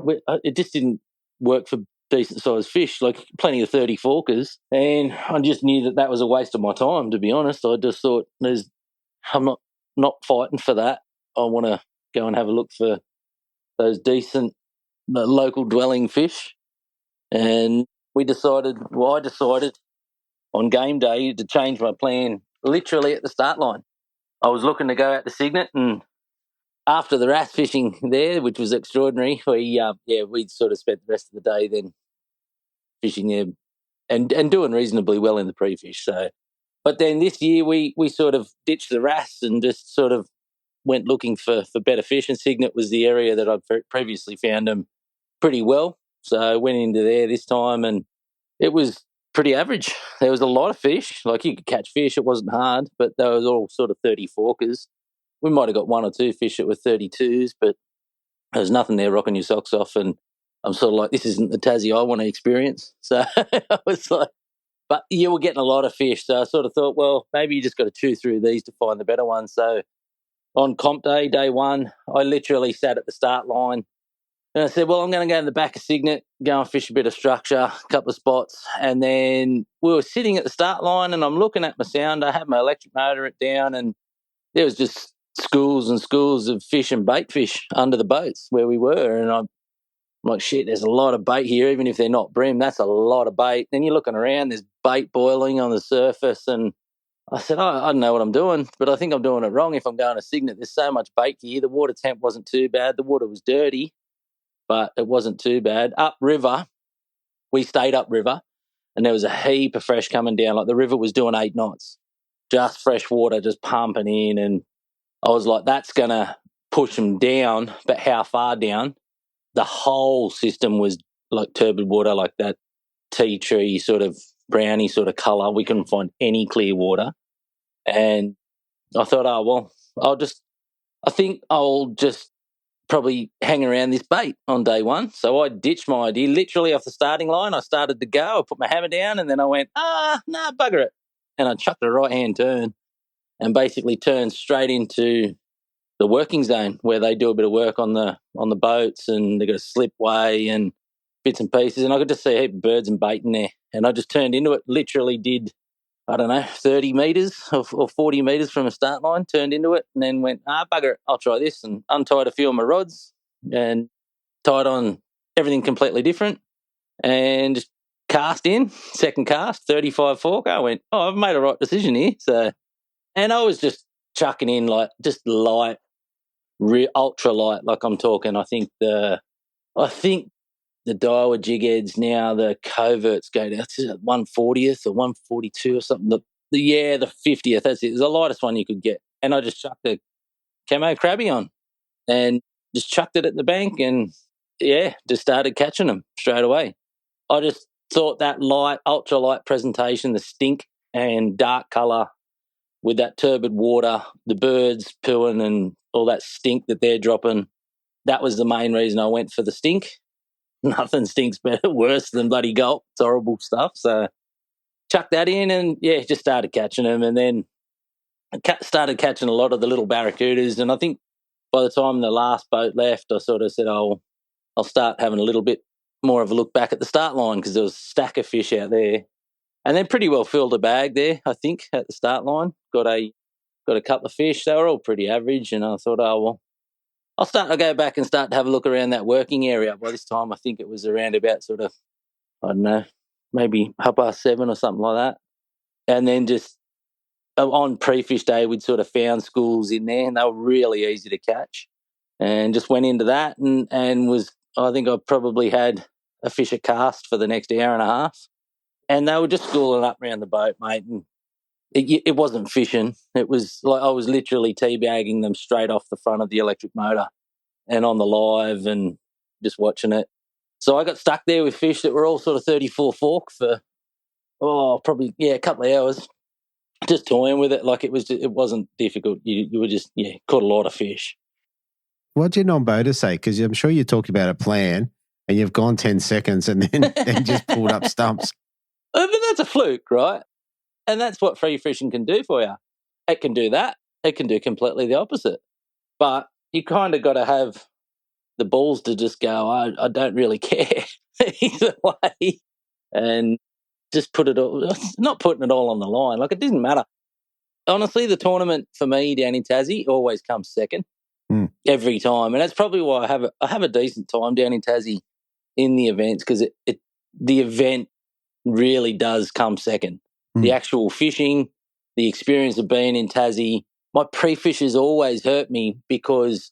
it just didn't work for decent-sized fish, like plenty of 30 forkers, and I just knew that was a waste of my time, to be honest. I just thought, I'm not fighting for that. I want to go and have a look for those decent local dwelling fish. And I decided on game day to change my plan literally at the start line. I was looking to go out to Cygnet, and after the wrasse fishing there, which was extraordinary, we sort of spent the rest of the day then fishing there and doing reasonably well in the pre-fish. So, but then this year we sort of ditched the wrasse and just sort of went looking for better fish, and Cygnet was the area that I'd previously found them pretty well. So I went into there this time, and it was pretty average. There was a lot of fish. Like, you could catch fish. It wasn't hard, but they was all sort of 30 forkers. We might have got 1 or 2 fish that were 32s, but there was nothing there rocking your socks off. And I'm sort of like, this isn't the Tassie I want to experience. So I was like, but you were getting a lot of fish. So I sort of thought, well, maybe you just got to chew through these to find the better ones. So on comp day 1, I literally sat at the start line And I said, well, I'm going to go to the back of Cygnet, go and fish a bit of structure, a couple of spots. And then we were sitting at the start line and I'm looking at my sound. I had my electric motor down and there was just schools and schools of fish and baitfish under the boats where we were. And I'm like, shit, there's a lot of bait here, even if they're not bream. That's a lot of bait. Then you're looking around, there's bait boiling on the surface. And I said, I don't know what I'm doing, but I think I'm doing it wrong if I'm going to Cygnet. There's so much bait here. The water temp wasn't too bad. The water was dirty, but it wasn't too bad. Upriver, we stayed upriver, and there was a heap of fresh coming down. Like the river was doing 8 knots, just fresh water, just pumping in. And I was like, that's going to push them down, but how far down? The whole system was like turbid water, like that tea tree sort of brownie sort of colour. We couldn't find any clear water. And I thought, I think I'll just probably hang around this bait on day one. So I ditched my idea literally off the starting line. I started to go, I put my hammer down, and then I went, nah, bugger it. And I chucked a right-hand turn and basically turned straight into the working zone where they do a bit of work on the boats, and they got a slipway and bits and pieces. And I could just see a heap of birds and bait in there. And I just turned into it, literally did, 30 metres or 40 metres from a start line, turned into it, and then went, bugger it, I'll try this, and untied a few of my rods and tied on everything completely different and just cast in, second cast, 35 fork. I went, I've made a right decision here. So, and I was just chucking in like just light, ultra light, like I'm talking. I think the Daiwa jig heads now, the coverts go down to 140th or 142 or something. The 50th, that's it. It was the lightest one you could get. And I just chucked a camo crabby on and just chucked it at the bank and, just started catching them straight away. I just thought that light, ultra light presentation, the stink and dark colour with that turbid water, the birds pooing and all that stink that they're dropping, that was the main reason I went for the stink. Nothing stinks worse than bloody gulp. It's horrible stuff. So chucked that in and, just started catching them. And then started catching a lot of the little barracudas. And I think by the time the last boat left, I sort of said, I'll start having a little bit more of a look back at the start line because there was a stack of fish out there. And then pretty well filled a bag there, I think, at the start line. Got a couple of fish. They were all pretty average. And I thought, I'll go back and start to have a look around that working area. By this time, I think it was around about sort of, I don't know, maybe 7:30 or something like that. And then just on pre-fish day, we'd sort of found schools in there and they were really easy to catch. And just went into that and I think I probably had a fish a cast for the next hour and a half. And they were just schooling up around the boat, mate. And it wasn't fishing. It was like I was literally teabagging them straight off the front of the electric motor and on the live and just watching it. So I got stuck there with fish that were all sort of 34 fork for, probably, a couple of hours, just toying with it. Like it wasn't difficult. You were just, caught a lot of fish. What'd your non-boater say? Because I'm sure you talked about a plan and you've gone 10 seconds and then just pulled up stumps. But that's a fluke, right? And that's what free fishing can do for you. It can do that. It can do completely the opposite. But you kind of got to have the balls to just go, I don't really care either way. And just not putting it all on the line. Like it didn't matter. Honestly, the tournament for me down in Tassie always comes second every time. And that's probably why I have a decent time down in Tassie in the events because the event really does come second. The actual fishing, the experience of being in Tassie, my pre-fishers always hurt me because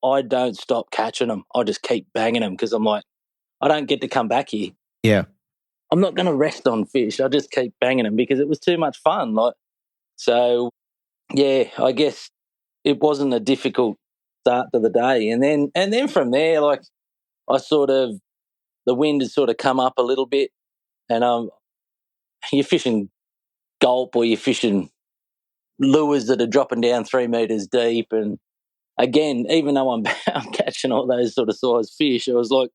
I don't stop catching them. I just keep banging them because I'm like, I don't get to come back here. Yeah. I'm not going to rest on fish. I just keep banging them because it was too much fun. So, I guess it wasn't a difficult start to the day. And then from there, like the wind has sort of come up a little bit and you're fishing gulp or you're fishing lures that are dropping down 3 meters deep. And again, even though I'm catching all those sort of size fish, I was like,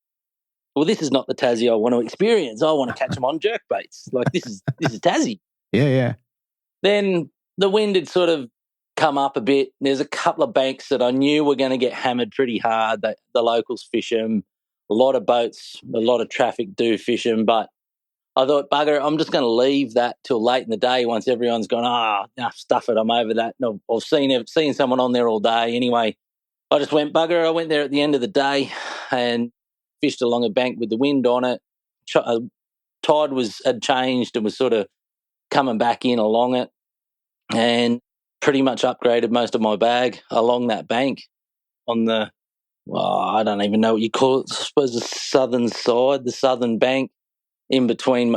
well, this is not the Tassie I want to experience. I want to catch them on jerkbaits. Like this is Tassie. Yeah. Then the wind had sort of come up a bit. There's a couple of banks that I knew were going to get hammered pretty hard. The locals fish them. a lot of boats, a lot of traffic do fishing, but I thought, bugger, I'm just going to leave that till late in the day once everyone's gone, stuff it, I'm over that. No, I've seen someone on there all day anyway. I just went, bugger, I went there at the end of the day and fished along a bank with the wind on it. Tide had changed and was sort of coming back in along it, and pretty much upgraded most of my bag along that bank on the, I don't even know what you call it, I suppose the southern side, the southern bank in between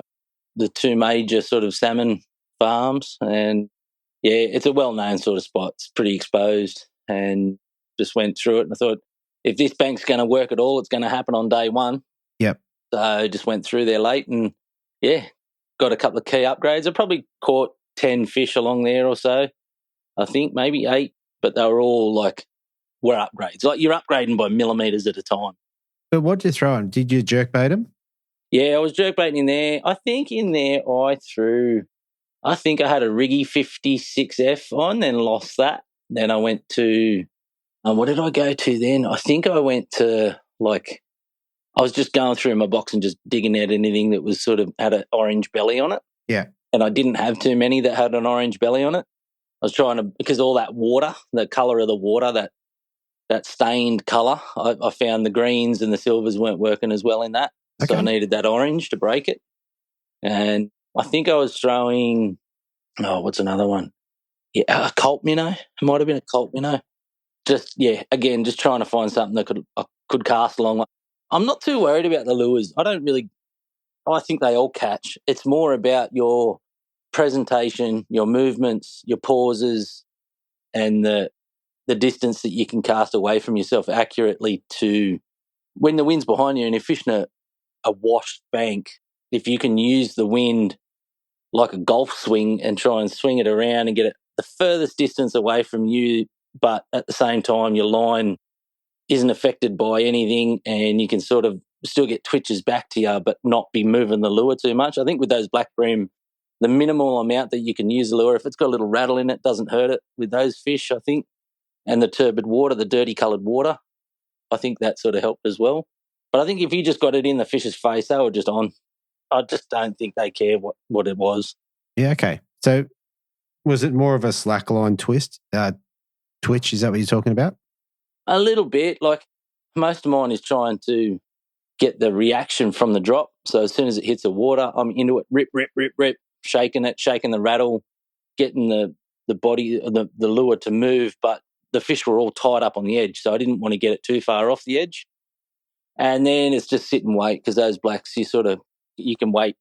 the two major sort of salmon farms. And yeah, it's a well-known sort of spot. It's pretty exposed, and just went through it. And I thought, if this bank's going to work at all, it's going to happen on day one. Yep. So just went through there late and, yeah, got a couple of key upgrades. I probably caught 10 fish along there or so, I think, maybe 8, but they were all were upgrades. Like, you're upgrading by millimetres at a time. But what did you throw on? Did you jerkbait them? Yeah, I was jerkbaiting in there. I think in there I had a Riggy 56F on and lost that. Then I went to, what did I go to then? I think I went to, I was just going through my box and just digging out anything that was sort of had an orange belly on it. Yeah. And I didn't have too many that had an orange belly on it. I was trying to, because all that water, the colour of the water, that stained colour, I found the greens and the silvers weren't working as well in that. Okay. So I needed that orange to break it. And I think I was throwing, what's another one? Yeah, a Colt minnow. It might have been a Colt minnow. Just trying to find something that I could cast along. I'm not too worried about the lures. I think they all catch. It's more about your presentation, your movements, your pauses, and the distance that you can cast away from yourself accurately to when the wind's behind you and you're fishing a washed bank. If you can use the wind like a golf swing and try and swing it around and get it the furthest distance away from you, but at the same time your line isn't affected by anything and you can sort of still get twitches back to you but not be moving the lure too much. I think with those black bream, the minimal amount that you can use the lure, if it's got a little rattle in it, doesn't hurt it with those fish, I think. And the turbid water, the dirty coloured water, I think that sort of helped as well. But I think if you just got it in the fish's face, they were just on. I just don't think they care what it was. Yeah, okay. So was it more of a slackline twitch? Is that what you're talking about? A little bit. Like, most of mine is trying to get the reaction from the drop. So as soon as it hits the water, I'm into it, rip, rip, rip, rip, shaking it, shaking the rattle, getting the body, the lure to move. But the fish were all tied up on the edge, so I didn't want to get it too far off the edge. And then it's just sit and wait, because those blacks, you can wait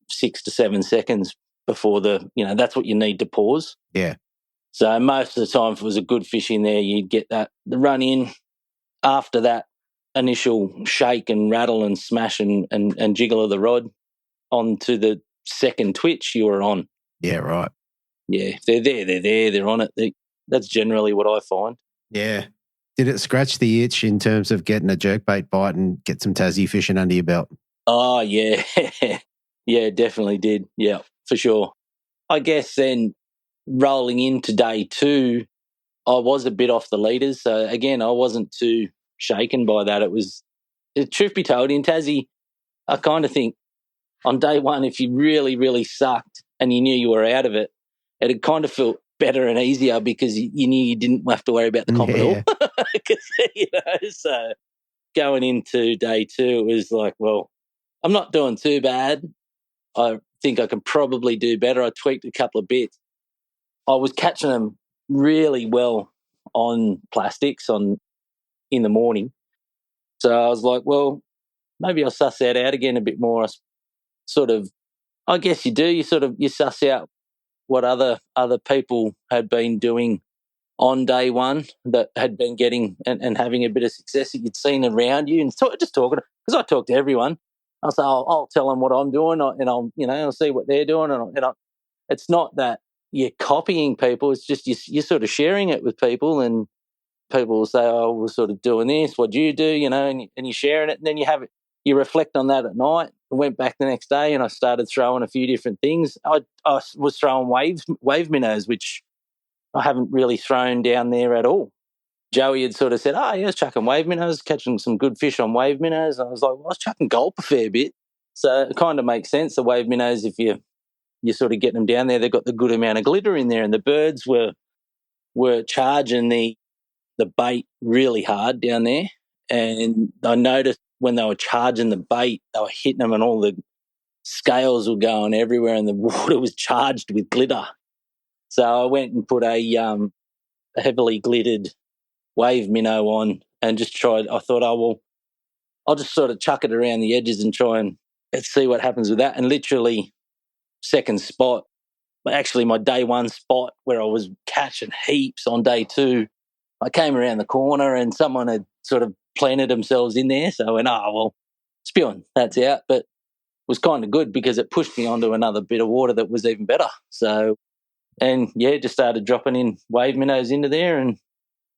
6 to 7 seconds before that's what you need to pause. Yeah. So most of the time, if it was a good fish in there, you'd get the run in. After that initial shake and rattle and smash and jiggle of the rod onto the second twitch, you were on. Yeah, right. Yeah, if they're there, they're on it. That's generally what I find. Yeah. Did it scratch the itch in terms of getting a jerkbait bite and get some Tassie fishing under your belt? Oh, yeah. Yeah, it definitely did. Yeah, for sure. I guess then rolling into day 2, I was a bit off the leaders. So, again, I wasn't too shaken by that. Truth be told, in Tassie, I kind of think on day 1, if you really, really sucked and you knew you were out of it, it'd kind of feel better and easier because you knew you didn't have to worry about the comp at all. So going into day 2, it was like, well, I'm not doing too bad. I think I can probably do better. I tweaked a couple of bits. I was catching them really well on plastics in the morning. So I was like, well, maybe I'll suss that out again a bit more. I guess you do. You suss out what other people had been doing on day 1 that had been getting and having a bit of success that you'd seen around you, and just talking, because I talk to everyone. I'll say, I'll tell them what I'm doing, and I'll see what they're doing, it's not that you're copying people. It's just you're sort of sharing it with people, and people will say, "Oh, we're sort of doing this. What do you do?" And you're sharing it, and then you reflect on that at night. I went back the next day and I started throwing a few different things. I was throwing wave minnows, which I haven't really thrown down there at all. Joey had sort of said, oh, yeah, I was chucking wave minnows, catching some good fish on wave minnows. I was like, well, I was chucking gulp a fair bit. So it kind of makes sense. The wave minnows, if you're sort of getting them down there, they've got the good amount of glitter in there, and the birds were charging the bait really hard down there. And I noticed when they were charging the bait, they were hitting them and all the scales were going everywhere and the water was charged with glitter. So I went and put a heavily glittered wave minnow on and just tried. I thought, oh, well, I'll just sort of chuck it around the edges and try and see what happens with that. And literally second spot, actually my day one spot where I was catching heaps on day two, I came around the corner and someone had sort of planted themselves in there. So I went, oh, well, spewing, that's out. But it was kind of good because it pushed me onto another bit of water that was even better. So, and yeah, just started dropping in wave minnows into there. And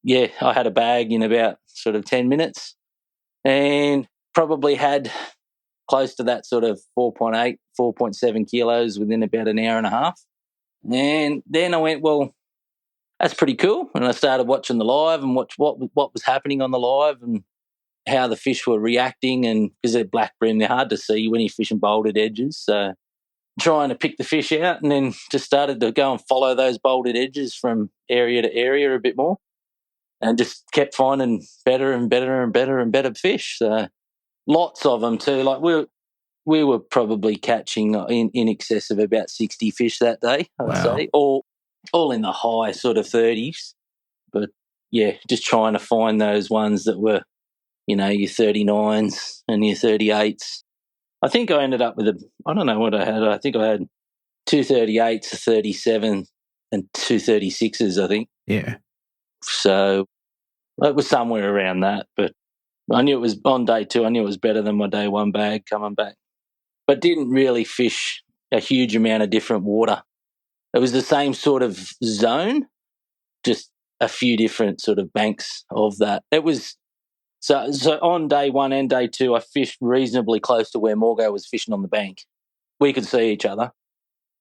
yeah, I had a bag in about sort of 10 minutes and probably had close to that sort of 4.8, 4.7 kilos within about an hour and a half. And then I went, well, that's pretty cool. And I started watching the live and watch what was happening on the live and how the fish were reacting. And because they're black brim, they're hard to see when you're fishing bolted edges. So trying to pick the fish out, and then just started to go and follow those bolted edges from area to area a bit more, and just kept finding better and better and better and better fish. So lots of them too. Like we were probably catching in excess of about 60 fish that day, I would say, all in the high sort of 30s. But yeah, just trying to find those ones that were, your 39s and your 38s. I think I ended up with I don't know what I had. I think I had 2 38s, a 37 and 2 36s, I think. Yeah. So it was somewhere around that. But I knew it was on day two. I knew it was better than my day one bag coming back. But didn't really fish a huge amount of different water. It was the same sort of zone, just a few different sort of banks of that. It was so on day one and day two, I fished reasonably close to where Morgo was fishing on the bank. We could see each other.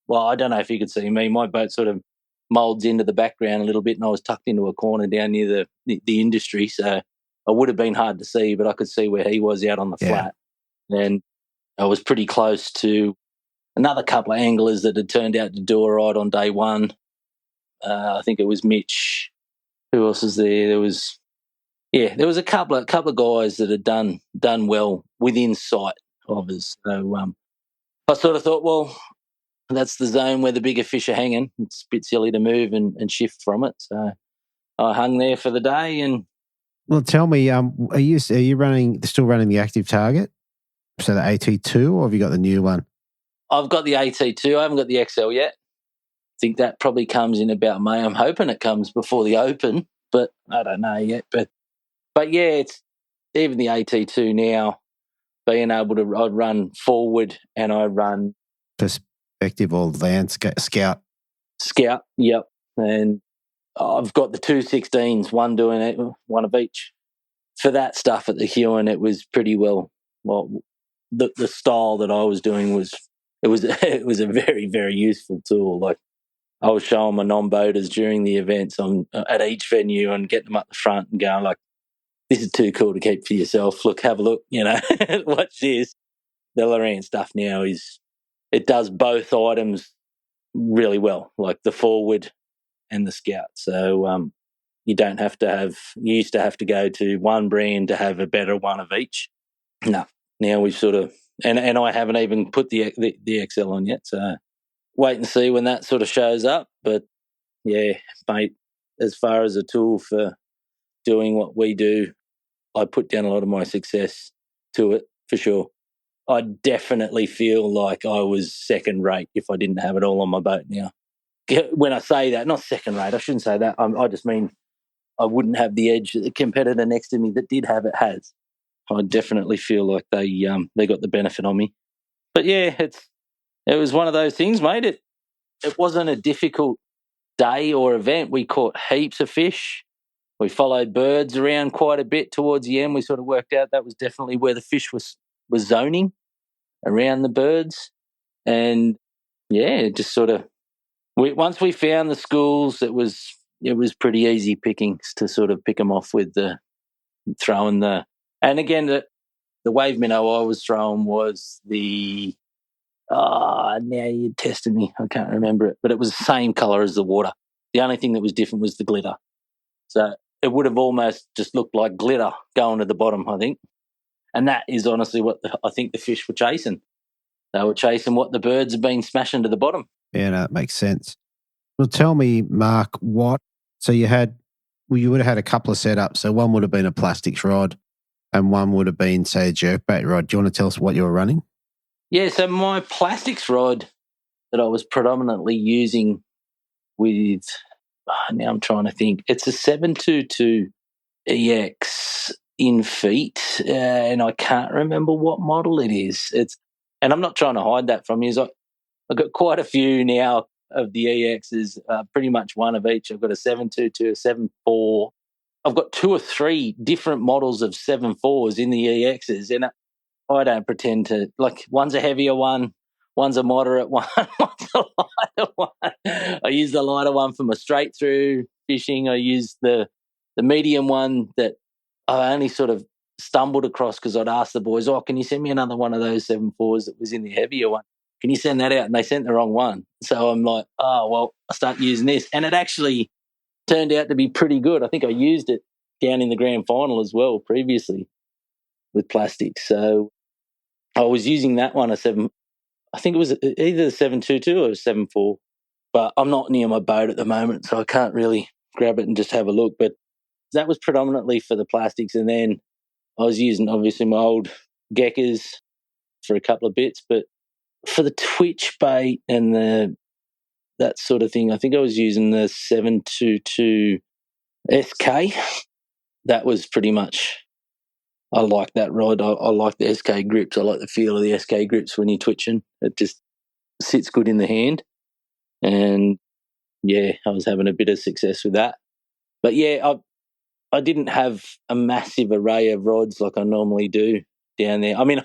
Well, I don't know if he could see me. My boat sort of moulds into the background a little bit, and I was tucked into a corner down near the industry, so it would have been hard to see, but I could see where he was out on the flat. And I was pretty close to another couple of anglers that had turned out to do all right on day one. I think it was Mitch. Who else was there? There was a couple of guys that had done well within sight of us. So I sort of thought, well, that's the zone where the bigger fish are hanging. It's a bit silly to move and shift from it. So I hung there for the day. And well, tell me, are you still running the active target? So the AT2, or have you got the new one? I've got the AT2. I haven't got the XL yet. I think that probably comes in about May. I'm hoping it comes before the Open, but I don't know yet. But yeah, it's even the AT2 now, being able to, I'd run forward and I run perspective or land scout. Scout, yep. And I've got the 216s, one doing it, one of each. For that stuff at the Huon, it was pretty well. The style that I was doing was it was a very, very useful tool. Like I was showing my non-boaters during the events at each venue and getting them up the front and going like, this is too cool to keep for yourself. Look, have a look, watch this. The Lorraine stuff now it does both items really well, like the forward and the scout. So you don't have to you used to have to go to one brand to have a better one of each. No, now we've sort of, and I haven't even put the XL on yet. So wait and see when that sort of shows up. But yeah, mate, as far as a tool for doing what we do, I put down a lot of my success to it for sure. I definitely feel like I was second rate if I didn't have it all on my boat now. When I say that, not second rate, I shouldn't say that. I just mean I wouldn't have the edge that the competitor next to me that did have it has. I definitely feel like they got the benefit on me. But yeah, it was one of those things, mate. It wasn't a difficult day or event. We caught heaps of fish. We followed birds around quite a bit towards the end. We sort of worked out that was definitely where the fish was zoning around the birds. And yeah, just sort of once we found the schools, it was it was pretty easy pickings to sort of pick them off with throwing the. And again, the wave minnow I was throwing was the. Now you're testing me. I can't remember it, but it was the same colour as the water. The only thing that was different was the glitter. So it would have almost just looked like glitter going to the bottom, I think. And that is honestly what I think the fish were chasing. They were chasing what the birds have been smashing to the bottom. Yeah, no, it makes sense. Well, tell me, Mark, so you would have had a couple of setups. So one would have been a plastics rod and one would have been, say, a jerkbait rod. Do you want to tell us what you were running? Yeah, so my plastics rod that I was predominantly using with, now I'm trying to think, it's a 722 EX in feet, and I can't remember what model it is. And I'm not trying to hide that from you. I've got quite a few now of the EXs, pretty much one of each. I've got a 722, a 74. I've got 2 or 3 different models of 74s in the EXs, and I don't pretend to, like, one's a heavier one, one's a moderate one, one's a lighter one. I use the lighter one for my straight through fishing. I use the medium one that I only sort of stumbled across because I'd asked the boys, can you send me another one of those 7.4s that was in the heavier one? Can you send that out? And they sent the wrong one. So I'm like, I start using this. And it actually turned out to be pretty good. I think I used it down in the grand final as well previously with plastic. So I was using that one, I think it was either the 722 or 7.4, but I'm not near my boat at the moment, so I can't really grab it and just have a look. But that was predominantly for the plastics, and then I was using obviously my old geckers for a couple of bits, but for the twitch bait and that sort of thing, I think I was using the 722 SK. That was pretty much, I like that rod. I like the SK grips. I like the feel of the SK grips when you're twitching. It just sits good in the hand. And, yeah, I was having a bit of success with that. But, yeah, I didn't have a massive array of rods like I normally do down there. I mean,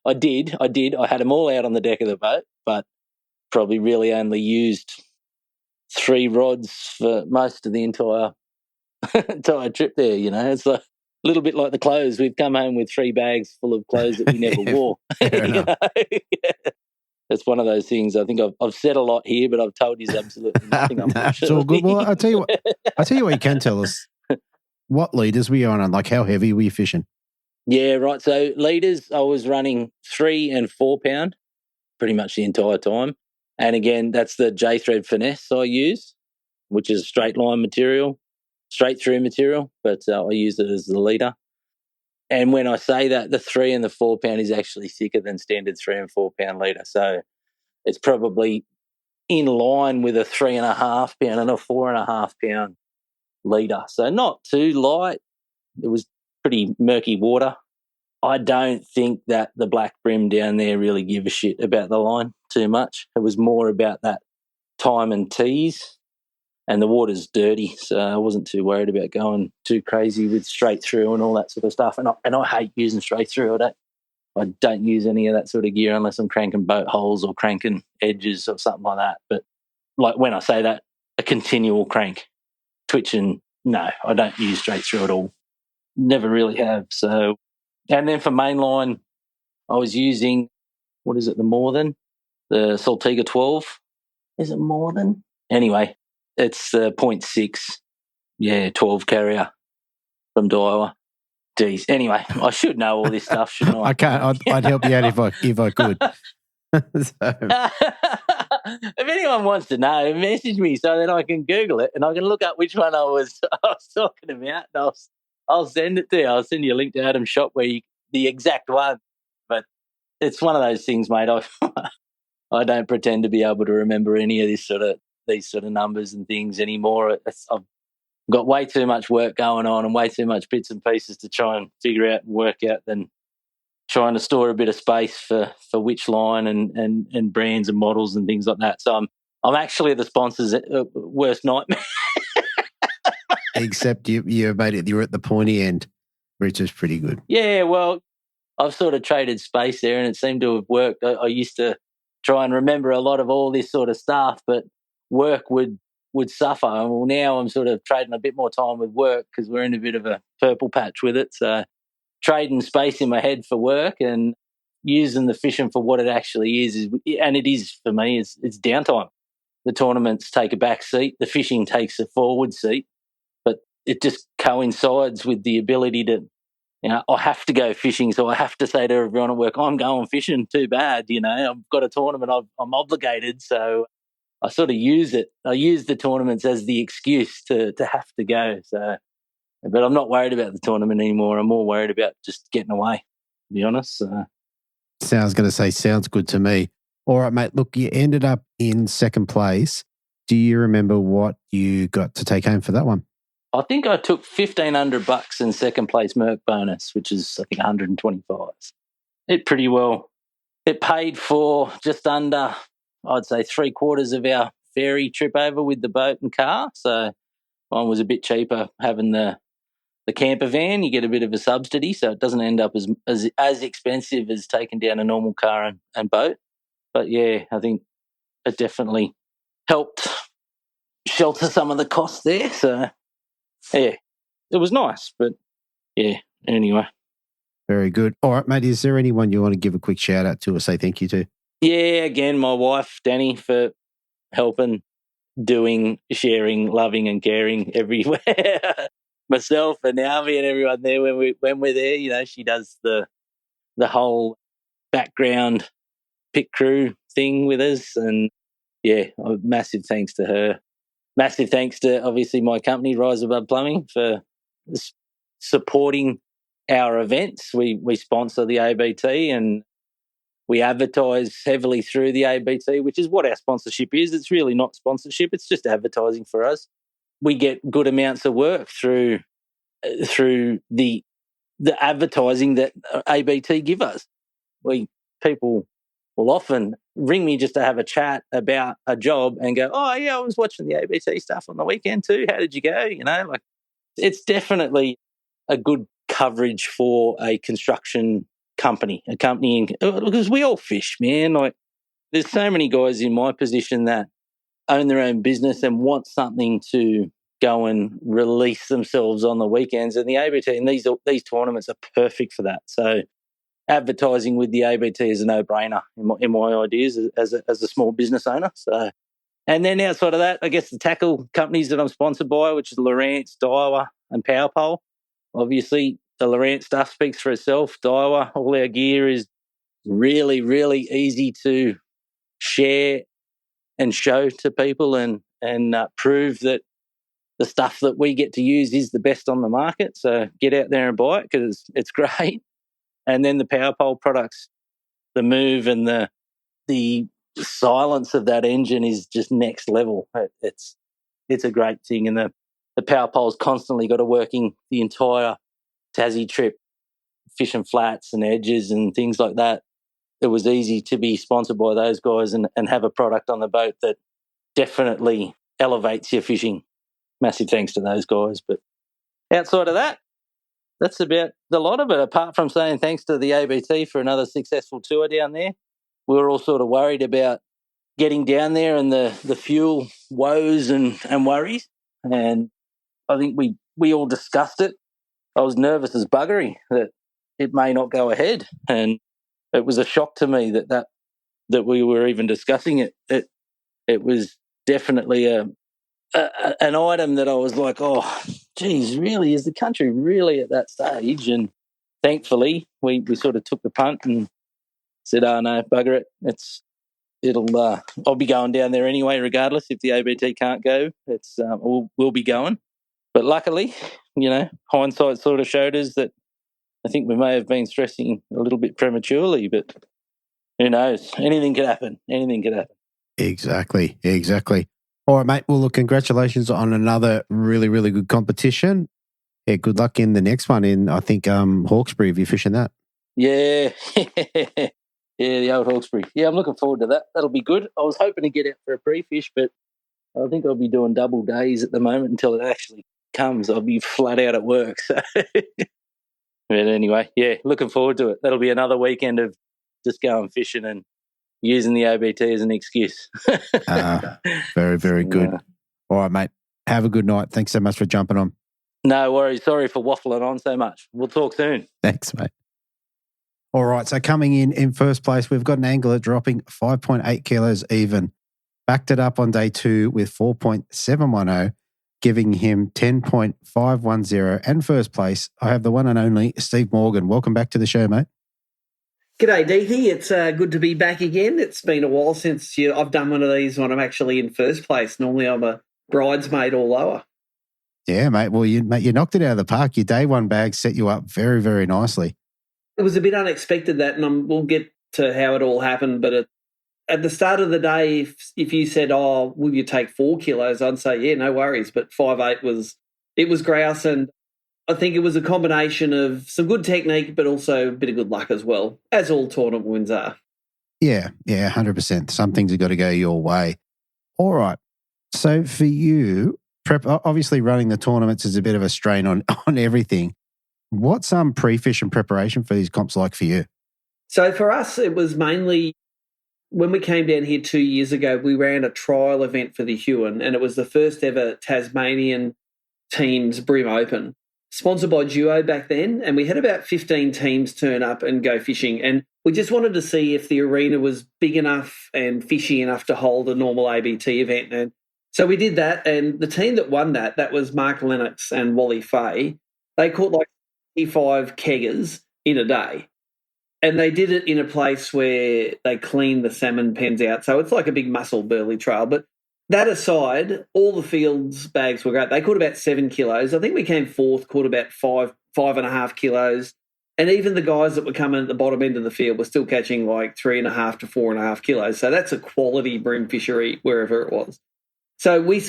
I did. I had them all out on the deck of the boat, but probably really only used 3 rods for most of the entire trip there, you know. It's like a little bit like the clothes. We've come home with 3 bags full of clothes that we never wore. Fair enough. Yeah. It's one of those things. I think I've said a lot here, but I've told you absolutely nothing. It's all good. Well, I'll tell you what you can tell us. What leaders were you on? Like, how heavy were you fishing? Yeah, right. So leaders, I was running 3 and 4 pound pretty much the entire time. And again, that's the J-thread finesse I use, which is straight line material, straight through material, but I use it as the leader. And when I say that, the 3 and the 4 pound is actually thicker than standard 3 and 4 pound leader. So it's probably in line with a 3.5 pound and a 4.5 pound leader. So not too light. It was pretty murky water. I don't think that the black brim down there really give a shit about the line too much. It was more about that time and tease, and the water's dirty, so I wasn't too worried about going too crazy with straight through and all that sort of stuff. And I hate using straight through. I don't use any of that sort of gear unless I'm cranking boat holes or cranking edges or something like that. But like when I say that, a continual crank, twitching, no, I don't use straight through at all. Never really have. So, and then for mainline, I was using, what is it, the Northern? The Saltiga 12. Is it Northern? Anyway, it's the 0.6, 12 carrier from Daiwa. Geez. Anyway, I should know all this stuff, shouldn't I? I can't. I'd help you out if I could. If anyone wants to know, message me so that I can Google it and I can look up which one I was talking about. And I'll send it to you. I'll send you a link to Adam's shop where the exact one. But it's one of those things, mate. I don't pretend to be able to remember any of these sort of numbers and things anymore. I've got way too much work going on and way too much bits and pieces to try and figure out and work out than trying to store a bit of space for which line and brands and models and things like that. So I'm actually the sponsor's worst nightmare. Except you made it. You were at the pointy end, which is pretty good. Yeah, well, I've sort of traded space there, and it seemed to have worked. I used to try and remember a lot of all this sort of stuff, but work would would suffer. Well, now I'm sort of trading a bit more time with work because we're in a bit of a purple patch with it. So trading space in my head for work and using the fishing for what it actually is and it is for me, it's downtime. The tournaments take a back seat. The fishing takes a forward seat. But it just coincides with the ability to, I have to go fishing, so I have to say to everyone at work, I'm going fishing, too bad, I've got a tournament, I'm obligated, so I sort of use it. I use the tournaments as the excuse to have to go. So, but I'm not worried about the tournament anymore. I'm more worried about just getting away, to be honest. Sounds good to me. All right, mate, look, you ended up in second place. Do you remember what you got to take home for that one? I think I took $1,500 in second place Merc bonus, which is, I think, 125. It pretty well. It paid for just under, I'd say, 3/4 of our ferry trip over with the boat and car. So mine was a bit cheaper having the camper van. You get a bit of a subsidy, so it doesn't end up as expensive as taking down a normal car and boat. But yeah, I think it definitely helped shelter some of the costs there. So yeah, it was nice. But yeah, anyway. Very good. All right, mate, is there anyone you want to give a quick shout out to or say thank you to? Yeah, again, my wife, Danny, for helping, doing, sharing, loving and caring everywhere. Myself and Naomi and everyone there when we're there, she does the whole background pit crew thing with us, and yeah, massive thanks to her. Massive thanks to obviously my company, Rise Above Plumbing, for supporting our events. We sponsor the ABT and we advertise heavily through the ABT, which is what our sponsorship is. It's really not sponsorship; it's just advertising for us. We get good amounts of work through the advertising that ABT give us. People will often ring me just to have a chat about a job and go, oh yeah, I was watching the ABT stuff on the weekend too. How did you go? It's definitely a good coverage for a construction company, because we all fish, man. There's so many guys in my position that own their own business and want something to go and release themselves on the weekends, and the ABT and these tournaments are perfect for that. So advertising with the ABT is a no-brainer in my ideas as a small business owner. So, and then outside of that, I guess the tackle companies that I'm sponsored by, which is Lowrance, Daiwa and Power Pole. Obviously, the Lowrance stuff speaks for itself. Daiwa, all our gear is really, really easy to share and show to people and prove that the stuff that we get to use is the best on the market. So get out there and buy it because it's great. And then the Power Pole products, the move and the silence of that engine is just next level. It's a great thing. And the Power Pole's constantly got to working the entire Tassie trip, fishing flats and edges and things like that. It was easy to be sponsored by those guys and have a product on the boat that definitely elevates your fishing. Massive thanks to those guys. But outside of that, that's about the lot of it, apart from saying thanks to the ABT for another successful tour down there. We were all sort of worried about getting down there and the fuel woes and worries. And I think we all discussed it. I was nervous as buggery that it may not go ahead. And it was a shock to me that we were even discussing it. It was definitely an item that I was like, oh, geez, really? Is the country really at that stage? And thankfully, we sort of took the punt and said, oh, no, bugger it. I'll be going down there anyway, regardless if the ABT can't go. We'll be going. But luckily, hindsight sort of showed us that I think we may have been stressing a little bit prematurely, but who knows? Anything could happen. Exactly. All right, mate. Well, look, congratulations on another really, really good competition. Yeah, good luck in the next one in, I think, Hawkesbury, if you're fishing that. Yeah. Yeah, the old Hawkesbury. Yeah, I'm looking forward to that. That'll be good. I was hoping to get out for a pre-fish, but I think I'll be doing double days at the moment until it actually comes. I'll be flat out at work. So. But anyway, yeah, looking forward to it. That'll be another weekend of just going fishing and using the ABT as an excuse. Very, very good. All right, mate. Have a good night. Thanks so much for jumping on. No worries. Sorry for waffling on so much. We'll talk soon. Thanks, mate. All right, so coming in first place, we've got an angler dropping 5.8 kilos even. Backed it up on day 2 with 4.710, giving him 10.510. And first place, I have the one and only Steve Morgan. Welcome back to the show, mate. G'day, Deethy. It's good to be back again. It's been a while since I've done one of these when I'm actually in first place. Normally I'm a bridesmaid or lower. Yeah, mate. Well, you knocked it out of the park. Your day 1 bag set you up very, very nicely. It was a bit unexpected that, and we'll get to how it all happened, but at the start of the day, if you said, oh, will you take 4 kilos, I'd say, yeah, no worries. But 5.8 was grouse, and I think it was a combination of some good technique, but also a bit of good luck as well, as all tournament wins are. Yeah, 100%. Some things have got to go your way. All right. So for you, obviously running the tournaments is a bit of a strain on everything. What's pre-fish and preparation for these comps like for you? So for us, it was mainly when we came down here 2 years ago, we ran a trial event for the Huon, and it was the first ever Tasmanian teams Bream Open, sponsored by Duo back then. And we had about 15 teams turn up and go fishing. And we just wanted to see if the arena was big enough and fishy enough to hold a normal ABT event. And so we did that. And the team that won that was Mark Lennox and Wally Fay. They caught like 55 keggers in a day. And they did it in a place where they cleaned the salmon pens out. So it's like a big muscle burley trail. But that aside, all the fields bags were great. They caught about 7 kilos. I think we came fourth, caught about 5.5 kilos. And even the guys that were coming at the bottom end of the field were still catching like 3.5 to 4.5 kilos. So that's a quality bream fishery wherever it was. So we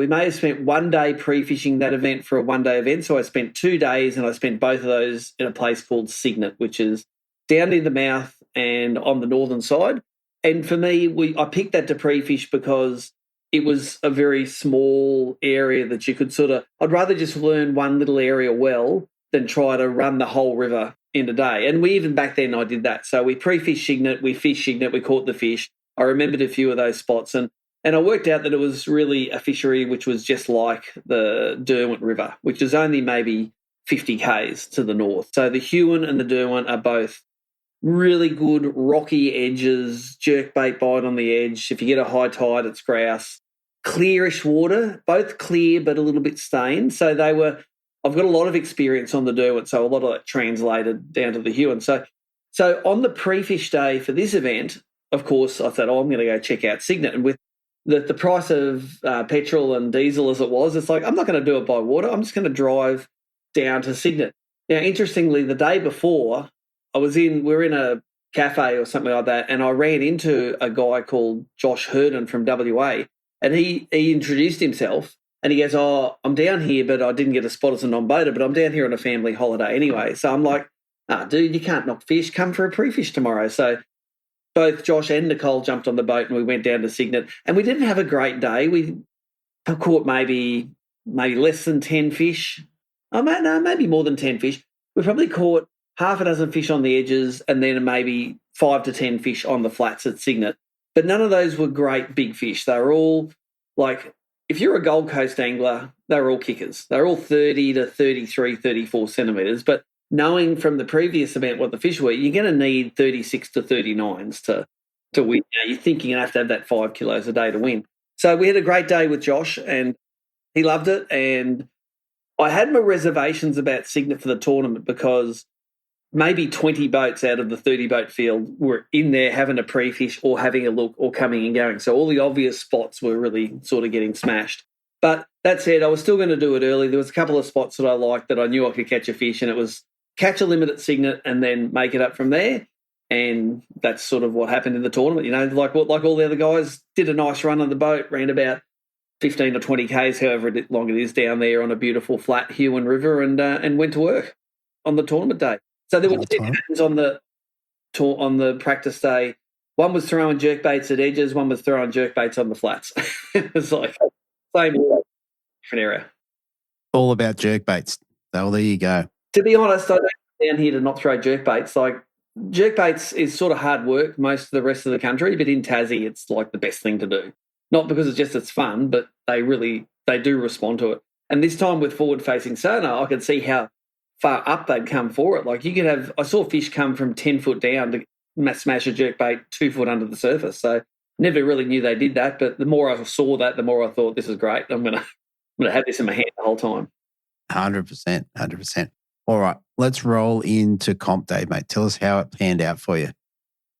may have spent 1 day pre-fishing that event for a 1-day event. So I spent 2 days, and I spent both of those in a place called Cygnet, which is down near the mouth and on the northern side. And for me, I picked that to pre-fish because it was a very small area that you could I'd rather just learn one little area well than try to run the whole river in a day. And even back then I did that. So we pre-fished Cygnet, we fished Cygnet, we caught the fish. I remembered a few of those spots, and I worked out that it was really a fishery which was just like the Derwent River, which is only maybe 50 k's to the north. So the Huon and the Derwent are both really good rocky edges, jerkbait bite on the edge. If you get a high tide, it's grouse. Clearish water, both clear but a little bit stained. So I've got a lot of experience on the Derwent, so a lot of that translated down to the Huon. So on the pre-fish day for this event, of course, I thought, I'm going to go check out Cygnet. And with the price of petrol and diesel as it was, it's like, I'm not going to do it by water. I'm just going to drive down to Cygnet. Now, interestingly, the day before, we were in a cafe or something like that, and I ran into a guy called Josh Herden from WA, and he introduced himself, and he goes, oh, I'm down here, but I didn't get a spot as a non-boater, but I'm down here on a family holiday anyway. So I'm like, dude, you can't knock fish. Come for a pre-fish tomorrow. So both Josh and Nicole jumped on the boat and we went down to Cygnet, and we didn't have a great day. We caught maybe less than 10 fish. Oh, no, maybe more than 10 fish. We probably caught half a dozen fish on the edges and then maybe 5 to 10 fish on the flats at Cygnet. But none of those were great big fish. They were all like, if you're a Gold Coast angler, they were all kickers. They were all 30 to 33, 34 centimetres. But knowing from the previous event what the fish were, you're going to need 36 to 39s to win. You're thinking you have to have that 5 kilos a day to win. So we had a great day with Josh, and he loved it. And I had my reservations about Cygnet for the tournament because maybe 20 boats out of the 30-boat field were in there having a pre-fish or having a look or coming and going. So all the obvious spots were really sort of getting smashed. But that said, I was still going to do it early. There was a couple of spots that I liked that I knew I could catch a fish, and it was catch a limit at Cygnet and then make it up from there. And that's sort of what happened in the tournament. You know, like all the other guys, did a nice run on the boat, ran about 15 or 20 k's, however long it is, down there on a beautiful flat Huon River, and went to work on the tournament day. So there were 2 patterns on the practice day. One was throwing jerkbaits at edges, one was throwing jerkbaits on the flats. It was like same different area. All about jerkbaits. Well, there you go. To be honest, I don't come down here to not throw jerkbaits. Like, jerkbaits is sort of hard work most of the rest of the country, but in Tassie, it's like the best thing to do. not because it's fun, but they do respond to it. And this time with forward-facing sonar, I could see how far up they'd come for it. Like I saw fish come from 10 foot down to smash a jerkbait 2 foot under the surface. So never really knew they did that, but the more I saw that, the more I thought, this is great. I'm gonna have this in my hand the whole time. 100%, 100%. All right, let's roll into Comp Day, mate. Tell us how it panned out for you.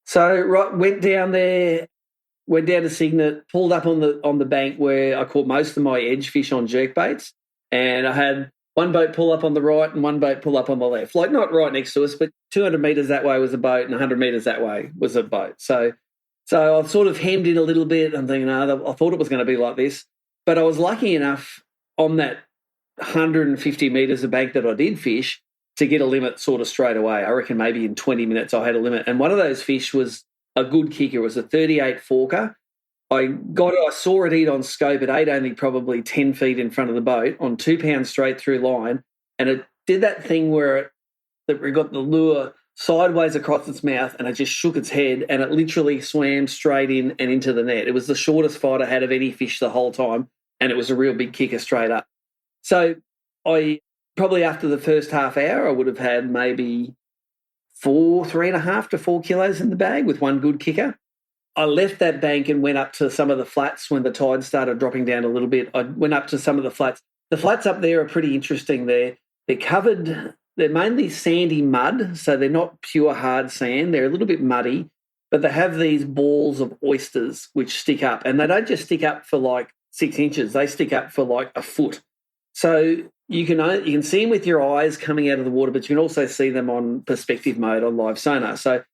So went down to Cygnet, pulled up on the bank where I caught most of my edge fish on jerkbaits, and I had one boat pull up on the right and one boat pull up on the left. Like not right next to us, but 200 metres that way was a boat and 100 metres that way was a boat. So I've sort of hemmed in a little bit. I'm thinking, I thought it was going to be like this. But I was lucky enough on that 150 metres of bank that I did fish to get a limit sort of straight away. I reckon maybe in 20 minutes I had a limit. And one of those fish was a good kicker. It was a 38 forker. I saw it eat on scope. It ate only probably 10 feet in front of the boat on 2 pounds straight through line. And it did that thing where we got the lure sideways across its mouth and it just shook its head and it literally swam straight in and into the net. It was the shortest fight I had of any fish the whole time, and it was a real big kicker straight up. So I probably after the first half hour, I would have had maybe 3.5 to 4 kilos in the bag with one good kicker. I left that bank and went up to some of the flats when the tide started dropping down a little bit. I went up to some of the flats. The flats up there are pretty interesting. They're covered. They're mainly sandy mud, so they're not pure hard sand. They're a little bit muddy, but they have these balls of oysters which stick up, and they don't just stick up for like 6 inches. They stick up for like a foot. So you can see them with your eyes coming out of the water, but you can also see them on perspective mode on live sonar. So,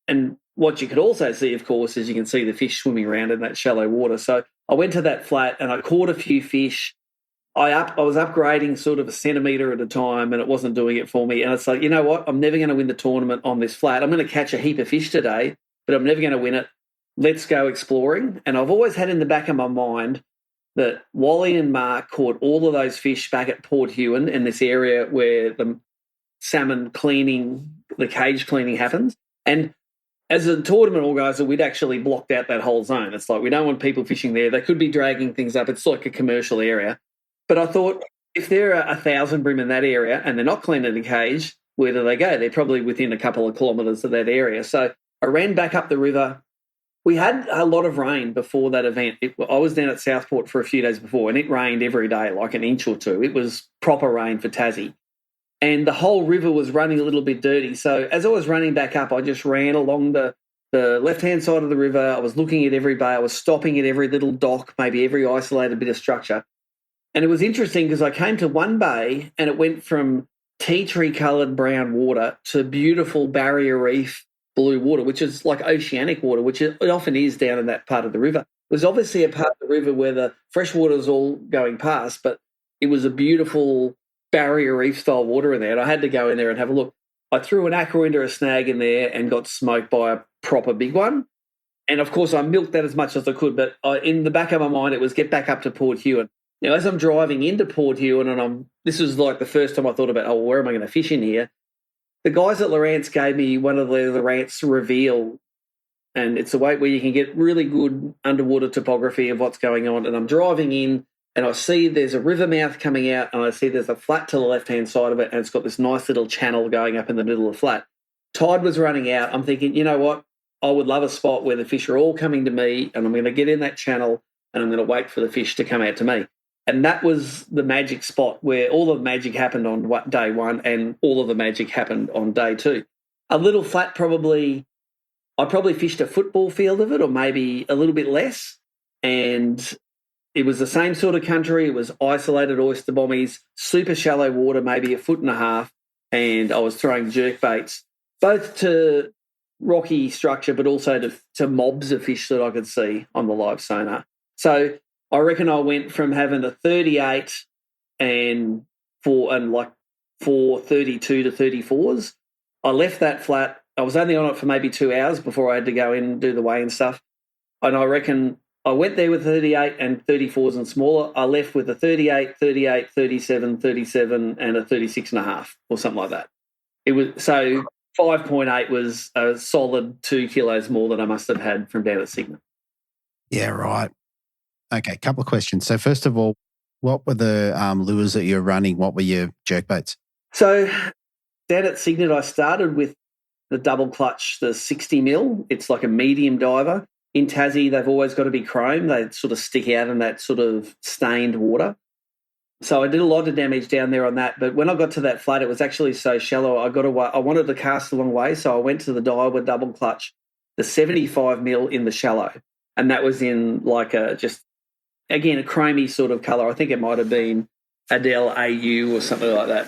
and what you could also see, of course, is you can see the fish swimming around in that shallow water. So I went to that flat and I caught a few fish. I was upgrading sort of a centimetre at a time and it wasn't doing it for me. And it's like, you know what? I'm never going to win the tournament on this flat. I'm going to catch a heap of fish today, but I'm never going to win it. Let's go exploring. And I've always had in the back of my mind that Wally and Mark caught all of those fish back at Port Huon in this area where the salmon cleaning, the cage cleaning happens. And as a tournament organiser, we'd actually blocked out that whole zone. It's like we don't want people fishing there. They could be dragging things up. It's like a commercial area. But I thought if there are 1,000 bream in that area and they're not cleaning the cage, where do they go? They're probably within a couple of kilometres of that area. So I ran back up the river. We had a lot of rain before that event. I was down at Southport for a few days before, and it rained every day, like an inch or two. It was proper rain for Tassie. And the whole river was running a little bit dirty. So as I was running back up, I just ran along the left-hand side of the river. I was looking at every bay. I was stopping at every little dock, maybe every isolated bit of structure. And it was interesting because I came to one bay and it went from tea tree coloured brown water to beautiful barrier reef blue water, which is like oceanic water, which it often is down in that part of the river. It was obviously a part of the river where the fresh water was all going past, but it was a beautiful barrier reef style water in there. And I had to go in there and have a look. I threw an aqua into a snag in there and got smoked by a proper big one. And of course I milked that as much as I could, but in the back of my mind it was get back up to Port Huon. Now, as I'm driving into Port Huon, and this was like the first time I thought about, where am I going to fish in here? The guys at Lowrance gave me one of the Lowrance Reveal, and it's a weight where you can get really good underwater topography of what's going on. And I'm driving in, and I see there's a river mouth coming out, and I see there's a flat to the left-hand side of it, and it's got this nice little channel going up in the middle of the flat. Tide was running out. I'm thinking, you know what? I would love a spot where the fish are all coming to me, and I'm going to get in that channel, and I'm going to wait for the fish to come out to me. And that was the magic spot where all of the magic happened on day one and all of the magic happened on day two. A little flat I probably fished a football field of it or maybe a little bit less. And it was the same sort of country. It was isolated oyster bommies, super shallow water, maybe 1.5 feet. And I was throwing jerkbaits, both to rocky structure but also to mobs of fish that I could see on the live sonar. So I reckon I went from having a 38 and 4 32 to 34s. I left that flat. I was only on it for maybe 2 hours before I had to go in and do the weigh and stuff. And I reckon I went there with 38 and 34s and smaller. I left with a 38, 38, 37, 37 and a 36.5 or something like that. It was so 5.8 was a solid 2 kilos more than I must have had from down at Cygnet. Yeah, right. Okay, a couple of questions. So first of all, what were the lures that you're running? What were your jerkbaits? So down at Cygnet, I started with the double clutch, the 60 mil. It's like a medium diver. In Tassie, they've always got to be chrome. They sort of stick out in that sort of stained water. So I did a lot of damage down there on that. But when I got to that flat, it was actually so shallow. I wanted to cast a long way, so I went to the Daiwa double clutch, the 75 mil in the shallow. And that was in like a chromey sort of colour. I think it might have been Adele AU or something like that.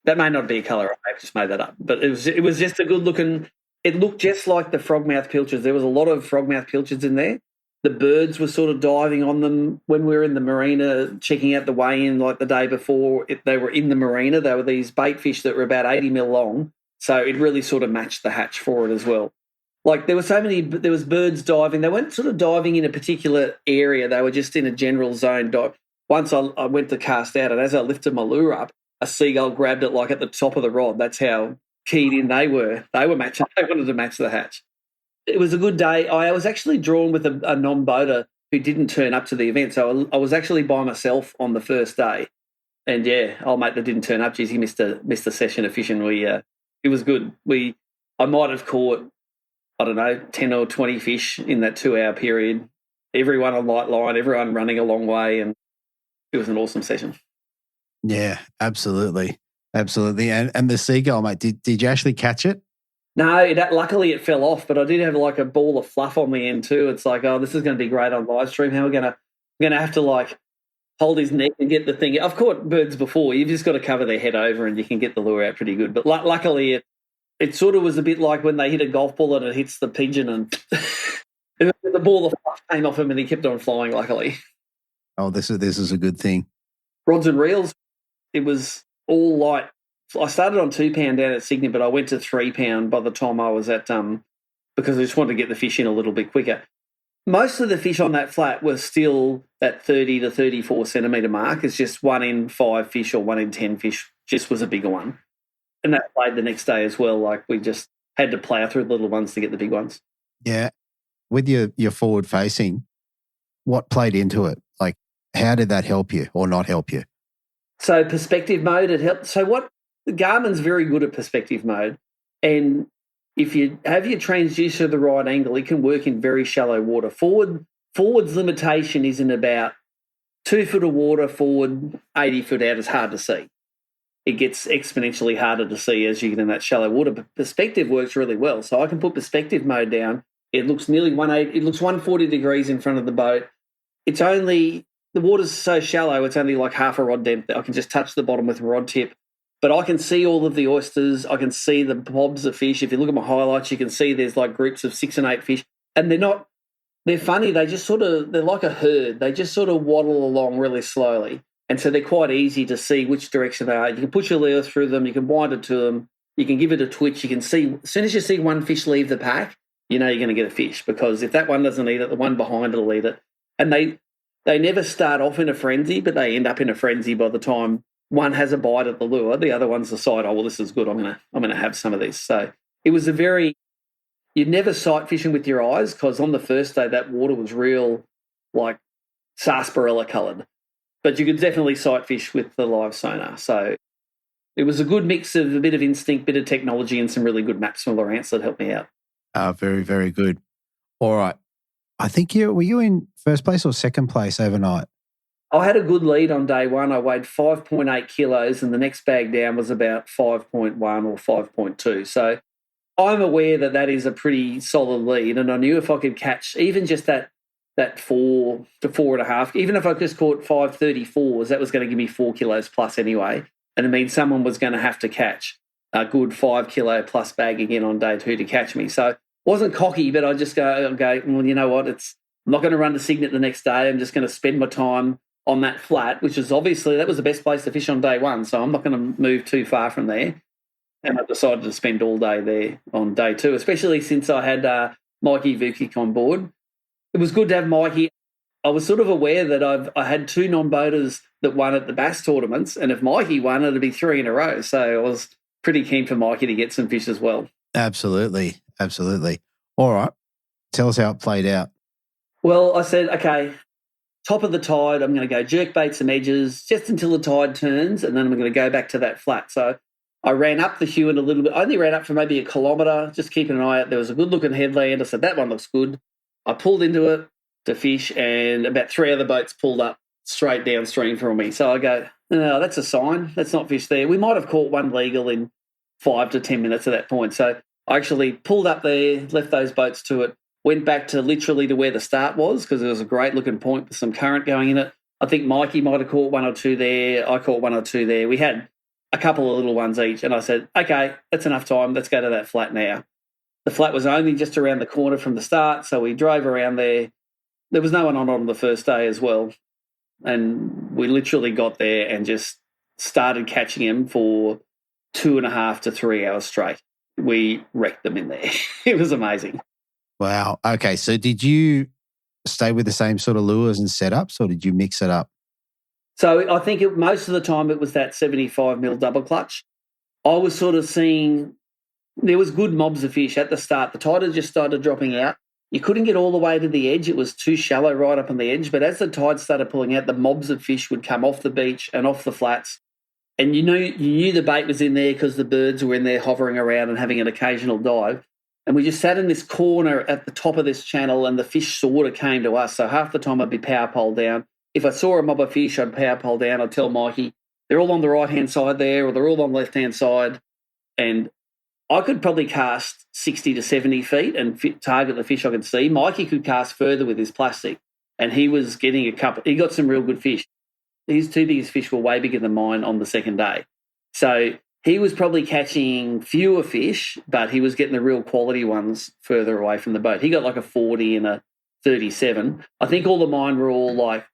That may not be a colour. I just made that up. But it was just a good looking. It looked just like the frogmouth pilchards. There was a lot of frogmouth pilchards in there. The birds were sort of diving on them when we were in the marina, checking out the weigh-in like the day before. They were in the marina. They were these baitfish that were about 80 mil long. So it really sort of matched the hatch for it as well. Like there was birds diving. They weren't sort of diving in a particular area. They were just in a general zone dive. Once I went to cast out, and as I lifted my lure up, a seagull grabbed it like at the top of the rod. That's how keyed in they were. They wanted to match the hatch. It was a good day. I was actually drawn with a non-boater who didn't turn up to the event. So I was actually by myself on the first day. And yeah, old mate that didn't turn up, geez, he missed a session of fishing. It was good. I might have caught, I don't know, 10 or 20 fish in that 2-hour period. Everyone on light line, everyone running a long way, and it was an awesome session. Yeah, absolutely. Absolutely. And the seagull, mate, did you actually catch it? No, luckily it fell off, but I did have like a ball of fluff on the end too. It's like, oh, this is going to be great on live stream. How we're going to have to like hold his neck and get the thing. I've caught birds before. You've just got to cover their head over and you can get the lure out pretty good. But luckily it sort of was a bit like when they hit a golf ball and it hits the pigeon and the ball of fluff came off him and he kept on flying, luckily. Oh, this is a good thing. Rods and reels, it was all light. I started on 2 pound down at Cygnet, but I went to 3 pound by the time I was at because I just wanted to get the fish in a little bit quicker. Most of the fish on that flat were still that 30 to 34 centimetre mark. It's just 1 in 5 fish or 1 in 10 fish just was a bigger one. And that played the next day as well. Like we just had to plough through the little ones to get the big ones. Yeah. With your forward facing, what played into it? Like how did that help you or not help you? So perspective mode, it helped. So Garmin's very good at perspective mode, and if you have your transducer at the right angle, it can work in very shallow water. Forward's limitation is in about 2 foot of water forward, 80 foot out is hard to see. It gets exponentially harder to see as you get in that shallow water, but perspective works really well. So I can put perspective mode down. It looks nearly 180, it looks 140 degrees in front of the boat. The water's so shallow, it's only like half a rod depth. I can just touch the bottom with a rod tip. But I can see all of the oysters. I can see the blobs of fish. If you look at my highlights, you can see there's like groups of 6 and 8 fish. And they're funny. They just they're like a herd. They just sort of waddle along really slowly. And so they're quite easy to see which direction they are. You can push your lure through them. You can wind it to them. You can give it a twitch. You can see, as soon as you see one fish leave the pack, you know you're going to get a fish, because if that one doesn't eat it, the one behind it will eat it. And they never start off in a frenzy, but they end up in a frenzy by the time one has a bite at the lure, the other one's decide, oh, well, this is good. I'm gonna have some of this. So it was you'd never sight fishing with your eyes, because on the first day that water was real, like sarsaparilla coloured. But you could definitely sight fish with the live sonar. So it was a good mix of a bit of instinct, bit of technology, and some really good maps from Lawrence that helped me out. Very, very good. All right. I think were you in first place or second place overnight? I had a good lead on day one. I weighed 5.8 kilos and the next bag down was about 5.1 or 5.2. So I'm aware that is a pretty solid lead, and I knew if I could catch even just that 4 to 4.5, even if I just caught 5.34s, that was going to give me 4 kilos plus anyway. And it means someone was going to have to catch a good 5 kilo plus bag again on day 2 to catch me. So wasn't cocky, but I just go, well, you know what? I'm not going to run to Cygnet the next day. I'm just going to spend my time on that flat, which is obviously, that was the best place to fish on day 1. So I'm not going to move too far from there. And I decided to spend all day there on day 2, especially since I had Mikey Vukic on board. It was good to have Mikey. I was sort of aware that I had 2 non-boaters that won at the bass tournaments, and if Mikey won, it'd be 3 in a row. So I was pretty keen for Mikey to get some fish as well. Absolutely. All right. Tell us how it played out. Well, I said, okay, top of the tide, I'm going to go jerkbait some edges just until the tide turns, and then I'm going to go back to that flat. So I ran up the Huon a little bit. I only ran up for maybe a kilometre, just keeping an eye out. There was a good-looking headland. I said, that one looks good. I pulled into it to fish, and about 3 other boats pulled up straight downstream from me. So I go, no, that's a sign. That's not fish there. We might have caught one legal in 5 to 10 minutes at that point. So I actually pulled up there, left those boats to it, went back to literally to where the start was because there was a great-looking point with some current going in it. I think Mikey might have caught 1 or 2 there. I caught 1 or 2 there. We had a couple of little ones each, and I said, okay, that's enough time. Let's go to that flat now. The flat was only just around the corner from the start, so we drove around there. There was no one on the first day as well, and we literally got there and just started catching him for 2.5 to 3 hours straight. We wrecked them in there. It was amazing. Wow. Okay, so did you stay with the same sort of lures and setups, or did you mix it up? So I think most of the time it was that 75mm double clutch. I was sort of seeing there was good mobs of fish at the start. The tide had just started dropping out. You couldn't get all the way to the edge. It was too shallow right up on the edge. But as the tide started pulling out, the mobs of fish would come off the beach and off the flats. And you knew the bait was in there because the birds were in there hovering around and having an occasional dive. And we just sat in this corner at the top of this channel, and the fish sort of came to us. So half the time I'd be power pole down. If I saw a mob of fish, I'd power pole down. I'd tell Mikey, they're all on the right-hand side there, or they're all on the left-hand side. And I could probably cast 60 to 70 feet and target the fish I could see. Mikey could cast further with his plastic, and he was getting a couple. He got some real good fish. His 2 biggest fish were way bigger than mine on the second day. So he was probably catching fewer fish, but he was getting the real quality ones further away from the boat. He got like a 40 and a 37. I think all of mine were all like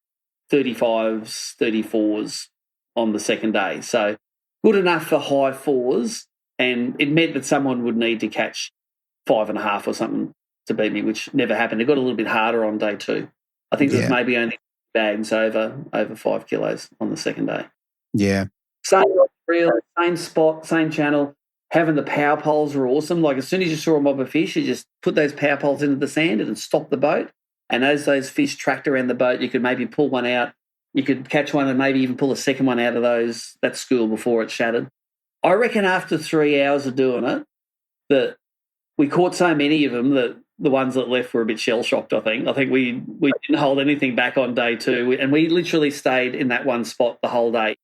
35s, 34s on the second day. So good enough for high 4s. And it meant that someone would need to catch 5.5 or something to beat me, which never happened. It got a little bit harder on day 2. I think there was maybe only bags over 5 kilos on the second day. Yeah. Same reel, same spot, same channel. Having the power poles were awesome. Like as soon as you saw a mob of fish, you just put those power poles into the sand and stop the boat. And as those fish tracked around the boat, you could maybe pull one out. You could catch one and maybe even pull a second one out of that school before it shattered. I reckon after 3 hours of doing it, that we caught so many of them that the ones that left were a bit shell-shocked, I think. I think we didn't hold anything back on day 2, and we literally stayed in that one spot the whole day.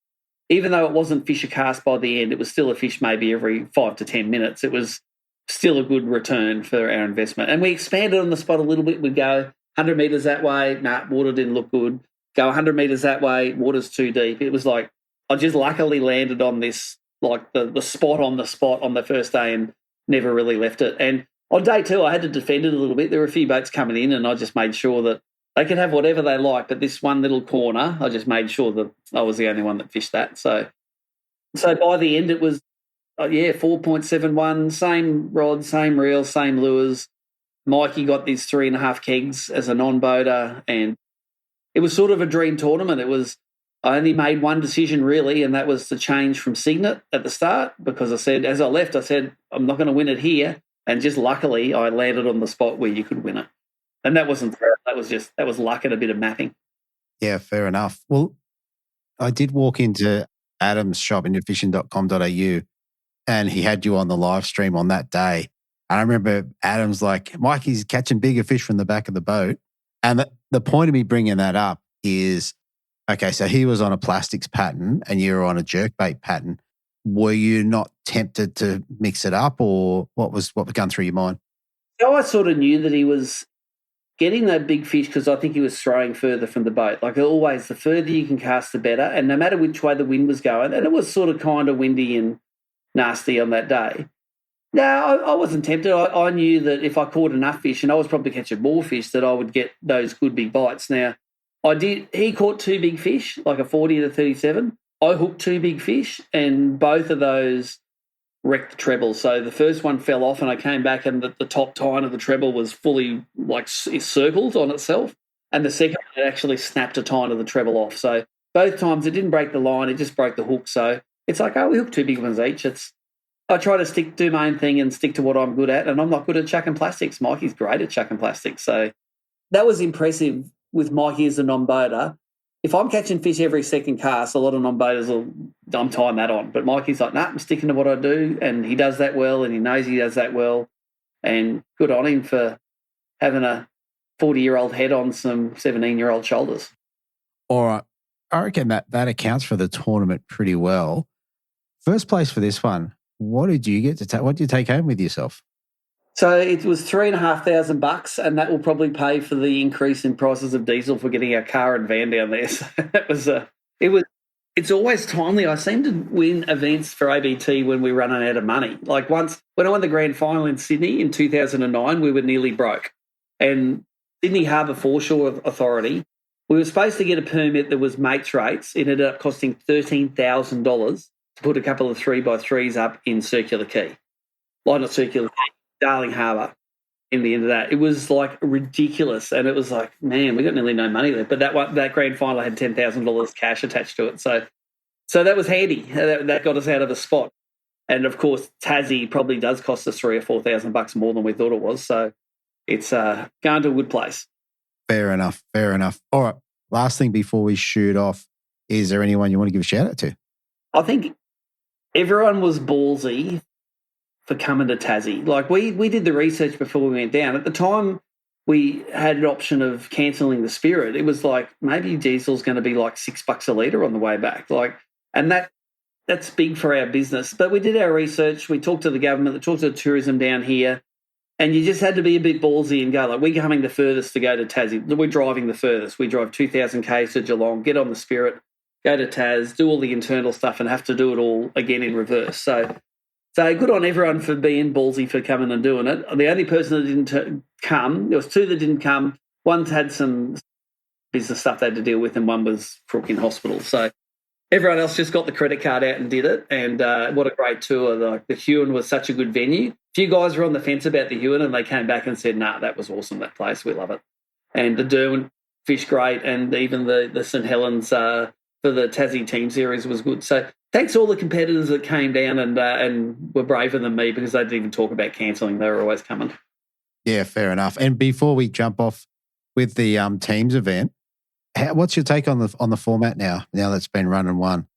Even though it wasn't fish a cast by the end, it was still a fish maybe every 5 to 10 minutes. It was still a good return for our investment. And we expanded on the spot a little bit. We'd go 100 metres that way, water didn't look good. Go 100 metres that way, water's too deep. It was like I just luckily landed on this, like the spot on the first day and never really left it. And on day 2, I had to defend it a little bit. There were a few boats coming in, and I just made sure that they could have whatever they like, but this one little corner, I just made sure that I was the only one that fished that. So by the end, it was, 4.71, same rod, same reel, same lures. Mikey got these 3.5 kegs as a non-boater, and it was sort of a dream tournament. I only made one decision really, and that was to change from Signet at the start because as I left, I said, I'm not going to win it here. And just luckily, I landed on the spot where you could win it. And that wasn't fair. That was luck and a bit of mapping. Yeah, fair enough. Well, I did walk into Adam's shop, inyourfishing.com.au, and he had you on the live stream on that day. And I remember Adam's like, Mikey's catching bigger fish from the back of the boat. And the point of me bringing that up is, okay, so he was on a plastics pattern and you were on a jerkbait pattern. Were you not tempted to mix it up, or what was going through your mind? So I sort of knew that he was getting that big fish because I think he was throwing further from the boat. Like always, the further you can cast, the better. And no matter which way the wind was going, and it was sort of kind of windy and nasty on that day. No, I wasn't tempted. I knew that if I caught enough fish, and I was probably catching more fish, that I would get those good big bites. Now, he caught 2 big fish, like a 40 to 37. I hooked 2 big fish, and both of those wrecked the treble. So the first one fell off, and I came back, and the top tine of the treble was fully circled on itself. And the second one, it actually snapped a tine of the treble off. So both times it didn't break the line, it just broke the hook. So it's like, we hooked 2 big ones each. I try to do my own thing and stick to what I'm good at, and I'm not good at chucking plastics. Mikey's great at chucking plastics. So that was impressive with Mikey as a non-boater, if I'm catching fish every second cast, a lot of non-boaters I'm tying that on. But Mikey's like, nah, I'm sticking to what I do, and he does that well, and he knows he does that well, and good on him for having a 40-year-old head on some 17-year-old shoulders. All right. I reckon that accounts for the tournament pretty well. First place for this one, what did you get to take? What did you take home with yourself? So it was $3,500, and that will probably pay for the increase in prices of diesel for getting our car and van down there. So that was it's always timely. I seem to win events for ABT when we're running out of money. Like once when I won the grand final in Sydney in 2009, we were nearly broke. And Sydney Harbour Foreshore Authority, we were supposed to get a permit that was mates rates. It ended up costing $13,000 to put a couple of 3x3s up in Circular Quay. Well, not Circular Quay. Darling Harbour in the end of that. It was like ridiculous, and it was like, man, we got nearly no money there. But that grand final had $10,000 cash attached to it. So that was handy. That got us out of a spot. And of course, Tassie probably does cost us $3,000 or $4,000 more than we thought it was. So it's going to a good place. Fair enough. All right. Last thing before we shoot off, is there anyone you want to give a shout out to? I think everyone was ballsy for coming to Tassie. Like we did the research before we went down. At the time, we had an option of cancelling the Spirit. It was like maybe diesel's going to be like $6 a litre on the way back. And that's big for our business. But we did our research. We talked to the government. We talked to the tourism down here, and you just had to be a bit ballsy and go like, we're coming the furthest to go to Tassie. We're driving the furthest. We drive 2,000 k's to Geelong, get on the Spirit, go to Tas, do all the internal stuff, and have to do it all again in reverse. So good on everyone for being ballsy for coming and doing it. The only person that didn't come, there was two that didn't come. One had some business stuff they had to deal with, and one was crook in hospital. So everyone else just got the credit card out and did it. And what a great tour. The Huon was such a good venue. A few guys were on the fence about the Huon, and they came back and said, nah, that was awesome, that place. We love it. And the Derwent fish great, and even the St Helens for the Tassie team series was good. So thanks to all the competitors that came down and were braver than me, because they didn't even talk about cancelling. They were always coming. Yeah, fair enough. And before we jump off with the teams event, what's your take on the format now that's been run and won?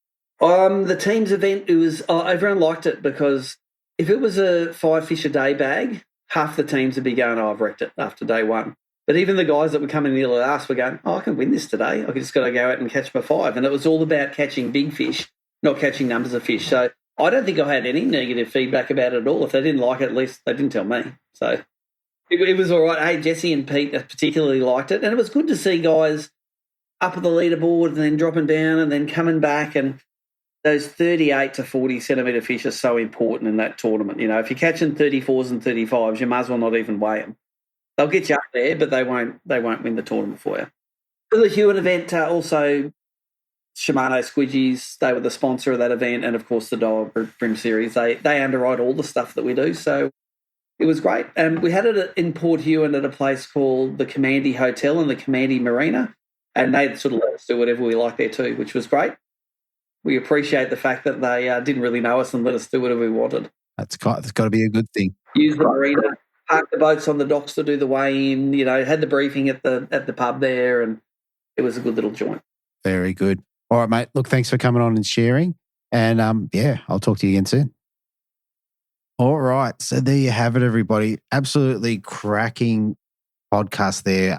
The teams event, it was everyone liked it, because if it was a 5 fish a day bag, half the teams would be going, I've wrecked it after day one. But even the guys that were coming near us were going, I can win this today. I just got to go out and catch my 5. And it was all about catching big fish, not catching numbers of fish. So I don't think I had any negative feedback about it at all. If they didn't like it, at least they didn't tell me. So it was all right. Hey, Jesse and Pete particularly liked it. And it was good to see guys up at the leaderboard and then dropping down and then coming back. And those 38 to 40 centimetre fish are so important in that tournament. You know, if you're catching 34s and 35s, you might as well not even weigh them. They'll get you up there, but they won't win the tournament for you. For the Huon event, also Shimano Squidgies, they were the sponsor of that event, and of course the Dole Bream series. They underwrite all the stuff that we do, so it was great. And we had it in Port Huon at a place called the Commandy Hotel and the Commandy Marina, and they sort of let us do whatever we like there too, which was great. We appreciate the fact that they didn't really know us and let us do whatever we wanted. That's got to be a good thing. Use the marina. Parked the boats on the docks to do the weigh-in, had the briefing at the pub there, and it was a good little joint. Very good. All right, mate. Look, thanks for coming on and sharing. And, I'll talk to you again soon. All right. So there you have it, everybody. Absolutely cracking podcast there.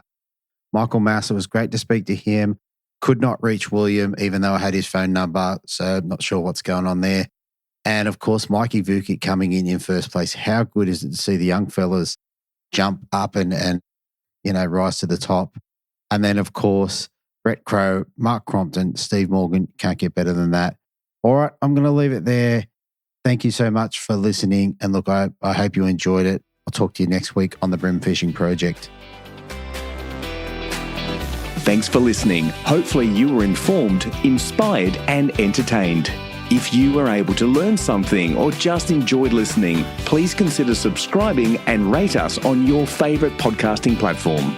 Michael Maas, it was great to speak to him. Could not reach William, even though I had his phone number, so not sure what's going on there. And, of course, Mikey Vukic coming in first place. How good is it to see the young fellas jump up and rise to the top? And then, of course, Brett Crowe, Mark Crompton, Steve Morgan. Can't get better than that. All right, I'm going to leave it there. Thank you so much for listening. And, look, I hope you enjoyed it. I'll talk to you next week on the Bream Fishing Project. Thanks for listening. Hopefully you were informed, inspired and entertained. If you were able to learn something or just enjoyed listening, please consider subscribing and rate us on your favourite podcasting platform.